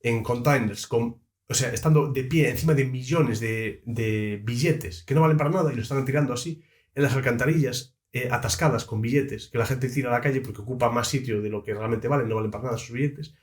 en containers, o sea, estando de pie encima de millones de billetes que no valen para nada y lo están tirando así en las alcantarillas atascadas con billetes que la gente tira a la calle porque ocupa más sitio de lo que realmente valen, no valen para nada esos billetes.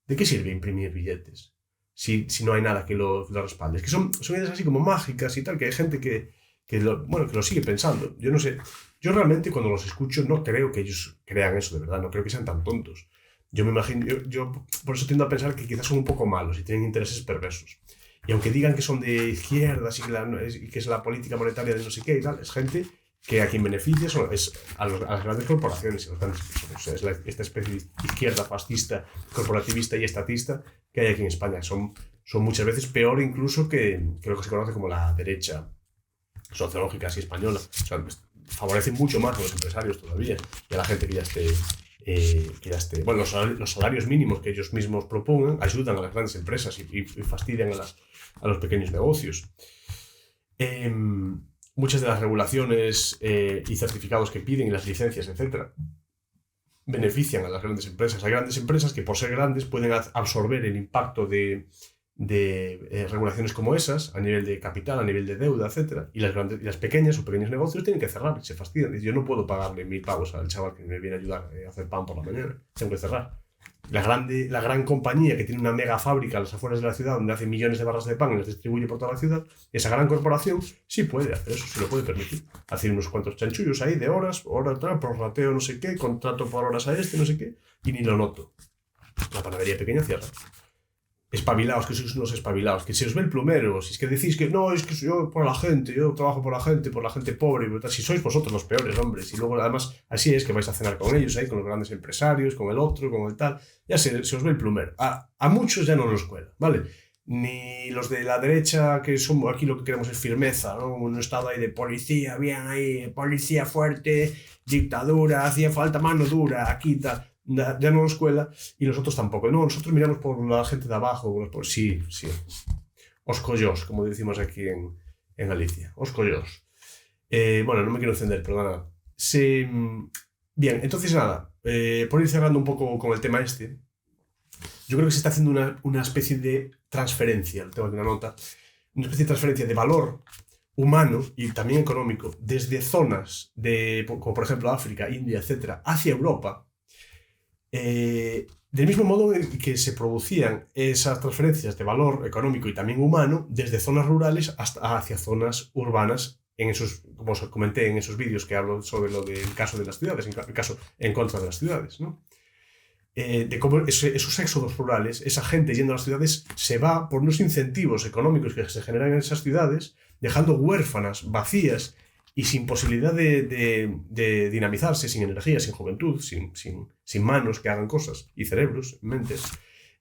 ¿De qué sirve imprimir billetes si no hay nada que lo respalde? Es que son ideas así como mágicas y tal, que hay gente que lo sigue pensando. Yo no sé, yo realmente cuando los escucho no creo que ellos crean eso de verdad, no creo que sean tan tontos. Yo me imagino, yo por eso tiendo a pensar que quizás son un poco malos y tienen intereses perversos. Y aunque digan que son de izquierdas y que es la política monetaria de no sé qué y tal, es gente que a quien beneficia es a las grandes corporaciones y a las grandes personas. O sea, es esta especie de izquierda fascista, corporativista y estatista que hay aquí en España. Son muchas veces peor incluso que lo que se conoce como la derecha sociológica así española. O sea, favorecen mucho más a los empresarios todavía y a la gente que ya esté... Bueno, los salarios mínimos que ellos mismos propongan ayudan a las grandes empresas y fastidian a los pequeños negocios. Muchas de las regulaciones y certificados que piden y las licencias, etcétera, benefician a las grandes empresas. Hay grandes empresas que por ser grandes pueden absorber el impacto de regulaciones como esas a nivel de capital, a nivel de deuda, etcétera, y las pequeñas o pequeños negocios tienen que cerrar y se fastidian. Yo no puedo pagarle 1.000 pavos al chaval que me viene a ayudar a hacer pan por la mañana, tengo que cerrar. La gran compañía que tiene una mega fábrica a las afueras de la ciudad donde hace millones de barras de pan y las distribuye por toda la ciudad, esa gran corporación sí puede hacer eso, se lo puede permitir. Hacer unos cuantos chanchullos ahí de horas prorrateo no sé qué, contrato por horas a no sé qué, y ni lo noto. La panadería pequeña cierra. Espabilaos, que sois unos espabilaos, que se os ve el plumero, si es que decís que no, es que yo por la gente, yo trabajo por la gente pobre, si sois vosotros los peores, hombres, y luego además así es que vais a cenar con ellos, con los grandes empresarios, con el otro, con el tal, ya se os ve el plumero. A muchos ya no nos cuela, ¿vale? Ni los de la derecha, que somos aquí lo que queremos es firmeza, ¿no? Un estado ahí de policía, bien ahí, policía fuerte, dictadura, hacía falta mano dura, aquí tal. Ya no nos cuela y los otros tampoco. No, nosotros miramos por la gente de abajo. Sí. Os collos, como decimos aquí en Galicia. Os collos. Bueno, no me quiero encender, perdona. Bien, entonces nada. Por ir cerrando un poco con el tema este, yo creo que se está haciendo una especie de transferencia, tengo aquí una nota, una especie de transferencia de valor humano y también económico desde zonas como por ejemplo África, India, etcétera, hacia Europa. Del mismo modo en que se producían esas transferencias de valor económico y también humano desde zonas rurales hacia zonas urbanas, como os comenté en esos vídeos que hablo sobre lo del caso de las ciudades, el caso en contra de las ciudades, ¿no? De cómo esos éxodos rurales, esa gente yendo a las ciudades se va por unos incentivos económicos que se generan en esas ciudades, dejando huérfanas, vacías y sin posibilidad de dinamizarse, sin energía, sin juventud, sin manos que hagan cosas, y cerebros, mentes,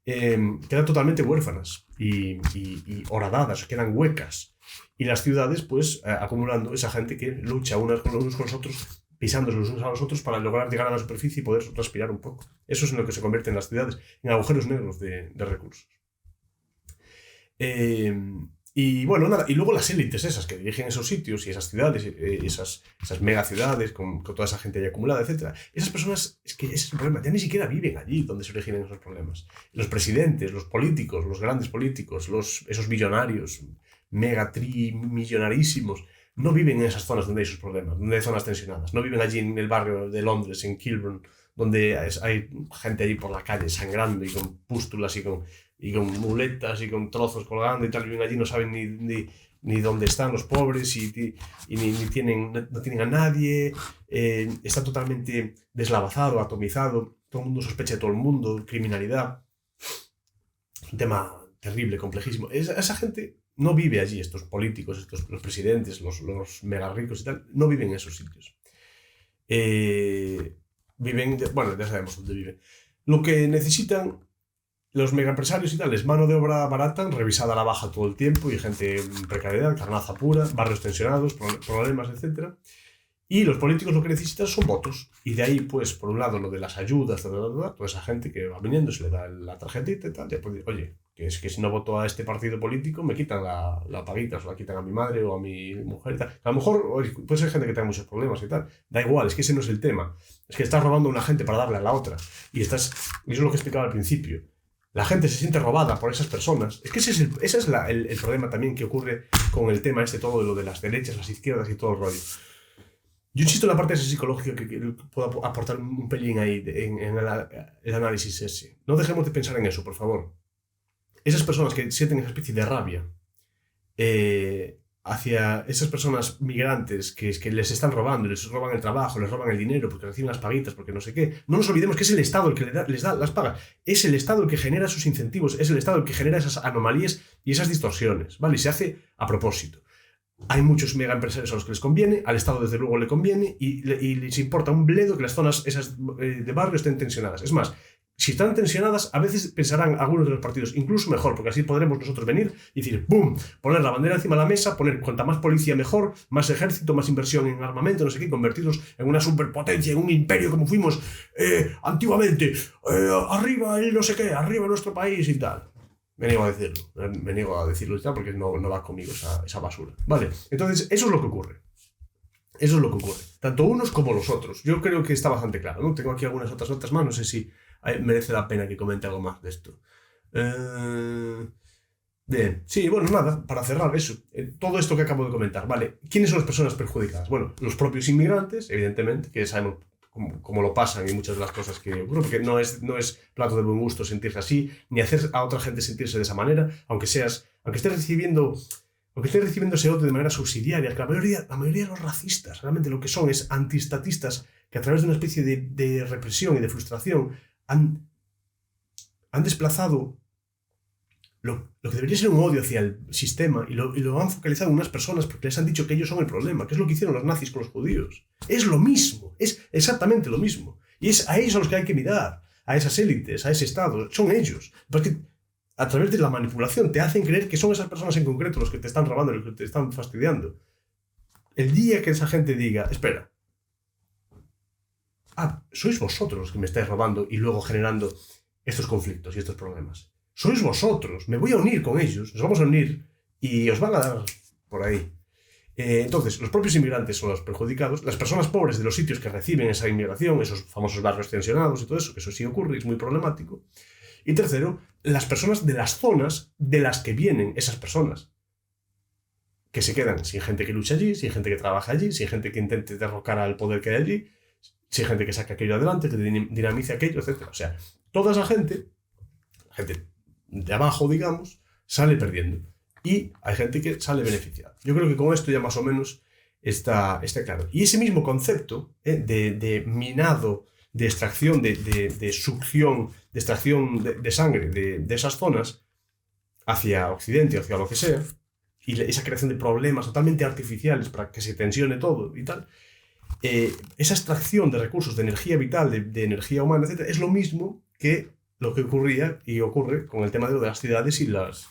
quedan totalmente huérfanas y horadadas, quedan huecas. Y las ciudades, pues, acumulando esa gente que lucha unos con los otros, pisándose los unos a los otros para lograr llegar a la superficie y poder respirar un poco. Eso es en lo que se convierten las ciudades, en agujeros negros de recursos. Y bueno, nada, y luego las élites esas que dirigen esos sitios y esas ciudades, esas mega ciudades con toda esa gente ahí acumulada, etc. Esas personas, es que ese es el problema, ya ni siquiera viven allí donde se originan esos problemas. Los presidentes, los políticos, los grandes políticos, esos millonarios, millonarísimos, no viven en esas zonas donde hay esos problemas, donde hay zonas tensionadas. No viven allí en el barrio de Londres, en Kilburn, donde hay gente allí por la calle sangrando y con pústulas y con muletas y con trozos colgando y tal, viven allí, no saben ni dónde están los pobres y no tienen a nadie, está totalmente deslavazado, atomizado, todo el mundo sospecha de todo el mundo, criminalidad, un tema terrible, complejísimo. Esa gente no vive allí estos políticos, los presidentes, los mega ricos y tal, no viven en esos sitios. Viven, bueno, ya sabemos dónde viven. Lo que necesitan los megaempresarios y tal es mano de obra barata, revisada a la baja todo el tiempo y gente en precariedad, carnaza pura, barrios tensionados, problemas, etc. Y los políticos lo que necesitan son votos. Y de ahí, pues, por un lado, lo de las ayudas, toda esa gente que va viniendo, se le da la tarjetita y tal. Y pues, oye, que es que si no voto a este partido político, me quitan la paguita, o la quitan a mi madre o a mi mujer y tal. A lo mejor, oye, puede ser gente que tenga muchos problemas y tal. Da igual, es que ese no es el tema. Es que estás robando a una gente para darle a la otra. Y eso es lo que explicaba al principio. La gente se siente robada por esas personas. Es que ese es el problema también que ocurre con el tema todo de lo de las derechas, las izquierdas y todo el rollo. Yo insisto en la parte esa psicológica que puedo aportar un pelín ahí en el análisis ese. No dejemos de pensar en eso, por favor. Esas personas que sienten esa especie de rabia hacia esas personas migrantes que les están robando, les roban el trabajo, les roban el dinero porque reciben las paguitas, porque no sé qué. No nos olvidemos que es el Estado el que les da las pagas. Es el Estado el que genera sus incentivos, es el Estado el que genera esas anomalías y esas distorsiones, ¿vale? Y se hace a propósito. Hay muchos mega empresarios a los que les conviene, al Estado desde luego le conviene y les importa un bledo que las zonas esas de barrio estén tensionadas. Es más, si están tensionadas, a veces pensarán algunos de los partidos incluso mejor, porque así podremos nosotros venir y decir, ¡pum!, poner la bandera encima de la mesa, poner cuanta más policía mejor, más ejército, más inversión en armamento, no sé qué, convertirnos en una superpotencia, en un imperio como fuimos antiguamente, arriba el no sé qué, arriba nuestro país y tal. Me niego a decirlo y tal porque no va conmigo esa basura. Vale, entonces eso es lo que ocurre. Eso es lo que ocurre. Tanto unos como los otros. Yo creo que está bastante claro, ¿no? Tengo aquí algunas otras notas más, no sé si merece la pena que comente algo más de esto. Bien, sí, bueno, nada, para cerrar eso. Todo esto que acabo de comentar, ¿vale? ¿Quiénes son las personas perjudicadas? Bueno, los propios inmigrantes, evidentemente, que sabemos cómo lo pasan y muchas de las cosas que ocurren, porque no es plato de buen gusto sentirse así, ni hacer a otra gente sentirse de esa manera, aunque estés recibiendo ese odio de manera subsidiaria, que la mayoría de los racistas realmente lo que son es antiestatistas que a través de una especie de represión y de frustración han desplazado lo que debería ser un odio hacia el sistema y lo han focalizado en unas personas porque les han dicho que ellos son el problema, que es lo que hicieron los nazis con los judíos. Es lo mismo, es exactamente lo mismo. Y es a ellos a los que hay que mirar, a esas élites, a ese Estado, son ellos. Porque a través de la manipulación te hacen creer que son esas personas en concreto los que te están robando, los que te están fastidiando. El día que esa gente diga, espera, sois vosotros los que me estáis robando y luego generando estos conflictos y estos problemas. Sois vosotros, me voy a unir con ellos, nos vamos a unir y os van a dar por ahí. Entonces, los propios inmigrantes son los perjudicados, las personas pobres de los sitios que reciben esa inmigración, esos famosos barrios tensionados y todo eso, que eso sí ocurre y es muy problemático. Y tercero, las personas de las zonas de las que vienen esas personas, que se quedan sin gente que lucha allí, sin gente que trabaja allí, sin gente que intente derrocar al poder que hay allí, sin gente que saque aquello adelante, que dinamice aquello, etc. O sea, toda esa gente, la gente de abajo, digamos, sale perdiendo. Y hay gente que sale beneficiada. Yo creo que con esto ya más o menos está claro. Y ese mismo concepto de minado, de extracción, de succión, de extracción de sangre de esas zonas hacia Occidente, hacia lo que sea, y esa creación de problemas totalmente artificiales para que se tensione todo y tal, esa extracción de recursos de energía vital, de energía humana, etc., es lo mismo que lo que ocurría y ocurre con el tema de las ciudades y las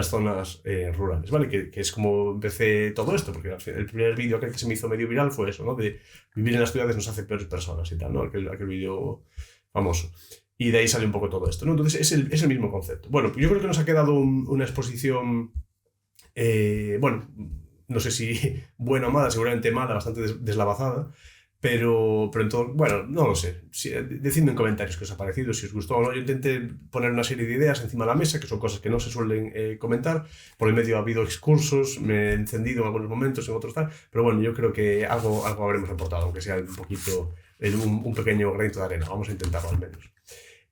zonas rurales, ¿vale? Que es como empecé todo esto, porque el primer vídeo que se me hizo medio viral fue eso, ¿no? De vivir en las ciudades nos hace peores personas y tal, ¿no? Aquel vídeo famoso. Y de ahí sale un poco todo esto, ¿no? Entonces es el mismo concepto. Bueno, yo creo que nos ha quedado una exposición, bueno, no sé si buena o mala, seguramente mala, bastante deslavazada, pero entonces, bueno, no lo sé. Decidme en comentarios qué os ha parecido, si os gustó o no. Yo intenté poner una serie de ideas encima de la mesa, que son cosas que no se suelen comentar. Por el medio ha habido excursos, me he encendido en algunos momentos, en otros tal. Pero bueno, yo creo que algo habremos aportado, aunque sea un poquito, un pequeño granito de arena. Vamos a intentarlo al menos.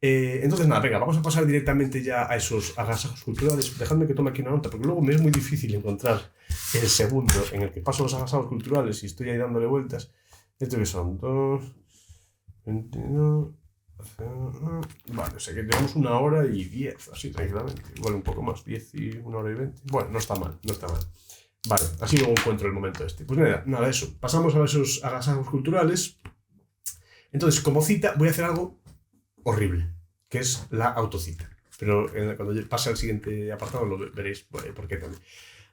Entonces nada, venga, vamos a pasar directamente ya a esos agasajos culturales. Dejadme que tome aquí una nota, porque luego me es muy difícil encontrar el segundo en el que paso los agasajos culturales y estoy ahí dándole vueltas. ¿Esto que son? 2, 21... Vale, o sea que tenemos 1 hora y 10, así tranquilamente. Igual un poco más, 10 y 1 hora y 20. Bueno, no está mal, no está mal. Vale, así luego encuentro el momento este. Pues nada, eso. Pasamos a esos agasajos culturales. Entonces, como cita, voy a hacer algo horrible, que es la autocita. Pero cuando pase al siguiente apartado lo veréis por qué también.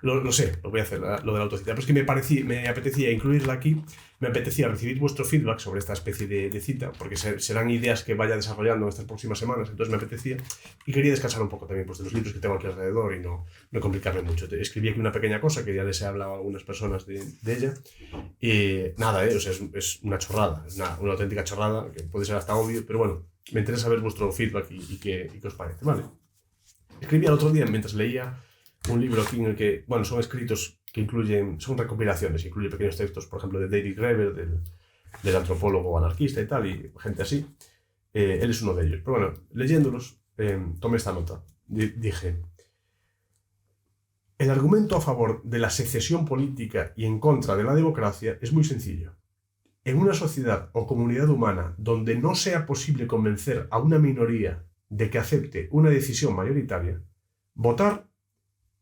Lo sé, lo voy a hacer, lo de la autocita. Pero es que me apetecía incluirla aquí, me apetecía recibir vuestro feedback sobre esta especie de cita, porque serán ideas que vaya desarrollando en estas próximas semanas, entonces me apetecía. Y quería descansar un poco también pues, de los libros que tengo aquí alrededor y no complicarme mucho. Escribí aquí una pequeña cosa que ya les he hablado a algunas personas de ella. Y nada, o sea, es una chorrada, es una auténtica chorrada, que puede ser hasta obvio, pero bueno, me interesa ver vuestro feedback y qué os parece. Vale. Escribí el otro día mientras leía un libro aquí en el que, bueno, son escritos que incluyen, son recopilaciones, incluye pequeños textos, por ejemplo, de David Graeber, del antropólogo anarquista y tal, y gente así. Él es uno de ellos. Pero bueno, leyéndolos, tomé esta nota. Dije, el argumento a favor de la secesión política y en contra de la democracia es muy sencillo. En una sociedad o comunidad humana donde no sea posible convencer a una minoría de que acepte una decisión mayoritaria, votar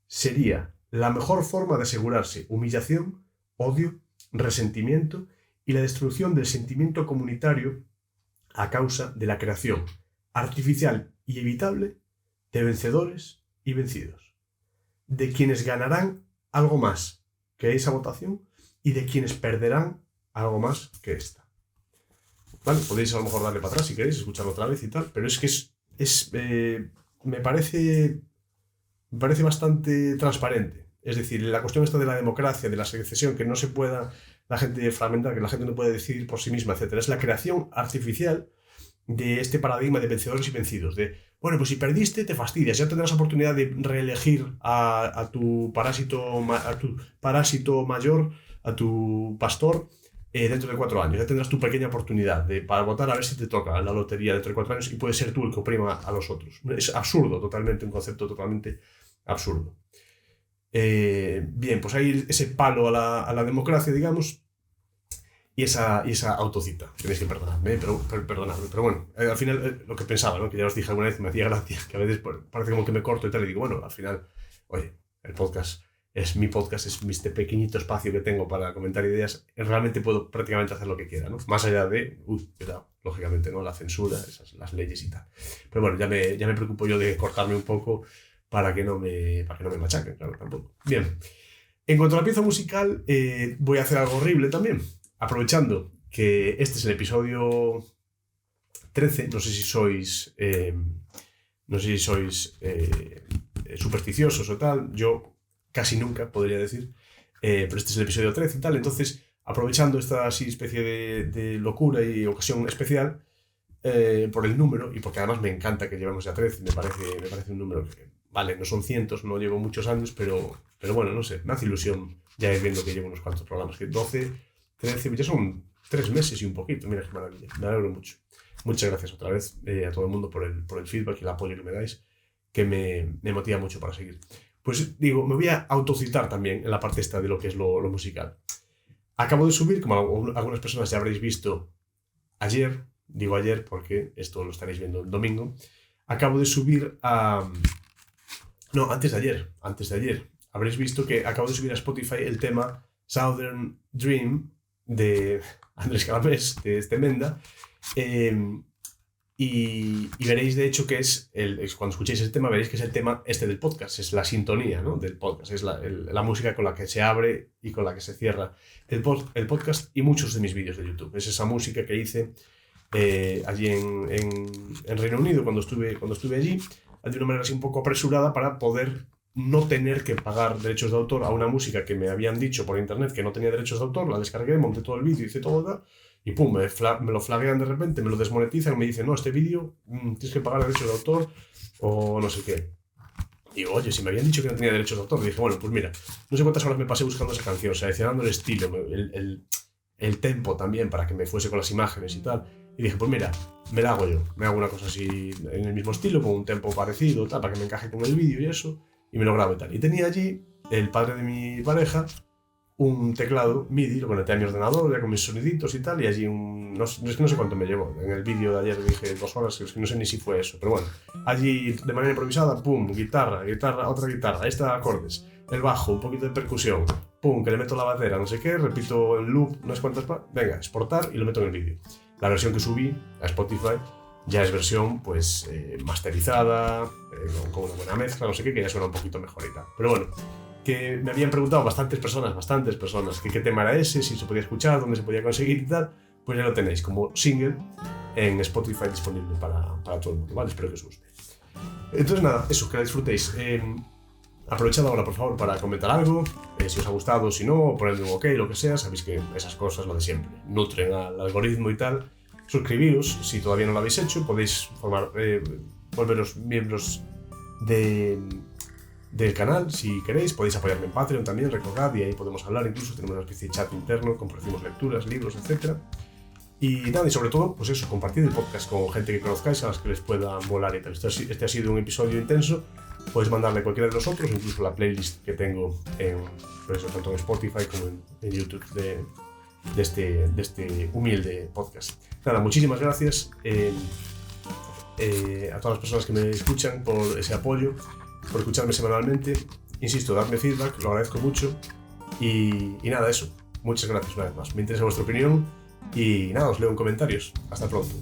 sería la mejor forma de asegurarse humillación, odio, resentimiento y la destrucción del sentimiento comunitario a causa de la creación artificial y evitable de vencedores y vencidos, de quienes ganarán algo más que esa votación y de quienes perderán algo más que esta. Vale, podéis a lo mejor darle para atrás si queréis, escucharlo otra vez y tal, pero es que me parece bastante transparente. Es decir, la cuestión esta de la democracia, de la secesión, que no se pueda la gente fragmentar, que la gente no puede decidir por sí misma, etc. Es la creación artificial de este paradigma de vencedores y vencidos. De, bueno, pues si perdiste, te fastidias. Ya tendrás oportunidad de reelegir a tu parásito mayor, a tu pastor, dentro de 4 años. Ya tendrás tu pequeña oportunidad para votar a ver si te toca la lotería dentro de 4 años y puedes ser tú el que oprima a los otros. Es absurdo, totalmente, un concepto totalmente absurdo. Bien, pues hay ese palo a la democracia, digamos, y esa autocita. Tenéis que perdonarme, perdonadme. Pero bueno, al final lo que pensaba, ¿no? Que ya os dije alguna vez, me hacía gracia, que a veces parece como que me corto y tal, y digo, bueno, al final, oye, el podcast es mi podcast, es este pequeñito espacio que tengo para comentar ideas, realmente puedo prácticamente hacer lo que quiera, ¿no? Más allá de, cuidado, lógicamente, ¿no? La censura, las leyes y tal. Pero bueno, ya me preocupo yo de cortarme un poco para que no me machaquen, claro, tampoco. Bien, en cuanto a la pieza musical, voy a hacer algo horrible también, aprovechando que este es el episodio 13, no sé si sois supersticiosos o tal, yo casi nunca podría decir, pero este es el episodio 13 y tal, entonces aprovechando esta así especie de locura y ocasión especial, por el número y porque además me encanta que llevemos ya 13, me parece un número que, vale, no son cientos, no llevo muchos años, pero bueno, no sé, me hace ilusión ya ir viendo que llevo unos cuantos programas, que 12, 13, ya son 3 meses y un poquito, mira qué maravilla, me alegro mucho. Muchas gracias otra vez a todo el mundo por el feedback y el apoyo que me dais, que me motiva mucho para seguir. Pues digo, me voy a autocitar también en la parte esta de lo que es lo musical. Acabo de subir, como algunas personas ya habréis visto ayer, digo ayer porque esto lo estaréis viendo el domingo, acabo de subir no, antes de ayer, habréis visto que acabo de subir a Spotify el tema Southern Dream de Andrés Calamés, de Menda, y veréis de hecho que cuando escuchéis el tema veréis que es el tema este del podcast, es la sintonía, ¿no? Del podcast, es la música con la que se abre y con la que se cierra el podcast y muchos de mis vídeos de YouTube. Es esa música que hice allí en Reino Unido cuando estuve allí, de una manera así un poco apresurada para poder no tener que pagar derechos de autor a una música que me habían dicho por internet que no tenía derechos de autor. La descargué, monté todo el vídeo, hice todo y pum, me lo flaguean de repente, me lo desmonetizan y me dicen, no, este vídeo tienes que pagar derechos de autor o no sé qué. Digo, oye, si me habían dicho que no tenía derechos de autor, dije, bueno, pues mira, no sé cuántas horas me pasé buscando esa canción, seleccionando el estilo, el tempo también para que me fuese con las imágenes y tal. Y dije, pues mira, me la hago yo. Me hago una cosa así en el mismo estilo, con un tempo parecido, tal, para que me encaje con el vídeo y eso, y me lo grabo y tal. Y tenía allí el padre de mi pareja un teclado MIDI, lo conecté a mi ordenador ya con mis soniditos y tal, y allí no sé cuánto me llevó. En el vídeo de ayer dije 2 horas, es que no sé ni si fue eso, pero bueno, allí de manera improvisada, pum, guitarra, otra guitarra, esta acordes, el bajo, un poquito de percusión, pum, que le meto la batería, no sé qué, repito en loop unas cuantas, venga, exportar y lo meto en el vídeo. La versión que subí a Spotify ya es versión pues masterizada, con una buena mezcla, no sé qué, que ya suena un poquito mejor y tal. Pero bueno, que me habían preguntado bastantes personas, que qué tema era ese, si se podía escuchar, dónde se podía conseguir y tal, pues ya lo tenéis como single en Spotify disponible para todo el mundo, ¿vale? Espero que os guste. Entonces nada, eso, que la disfrutéis. Aprovechad ahora, por favor, para comentar algo, si os ha gustado, si no, ponedle un ok, lo que sea, sabéis que esas cosas, lo de siempre, nutren al algoritmo y tal. Suscribiros, si todavía no lo habéis hecho, podéis volveros miembros del canal, si queréis, podéis apoyarme en Patreon también, recordad, y ahí podemos hablar, incluso tenemos una especie de chat interno, compartimos lecturas, libros, etc. Y nada, y sobre todo, pues eso, compartid el podcast con gente que conozcáis, a las que les pueda molar y tal. Este ha sido un episodio intenso, podéis mandarle cualquiera de los otros, incluso la playlist que tengo por eso, tanto en Spotify como en YouTube de este humilde podcast. Nada, muchísimas gracias a todas las personas que me escuchan por ese apoyo, por escucharme semanalmente. Insisto, dadme feedback, lo agradezco mucho. Y nada, eso. Muchas gracias una vez más. Me interesa vuestra opinión y nada, os leo en comentarios. Hasta pronto.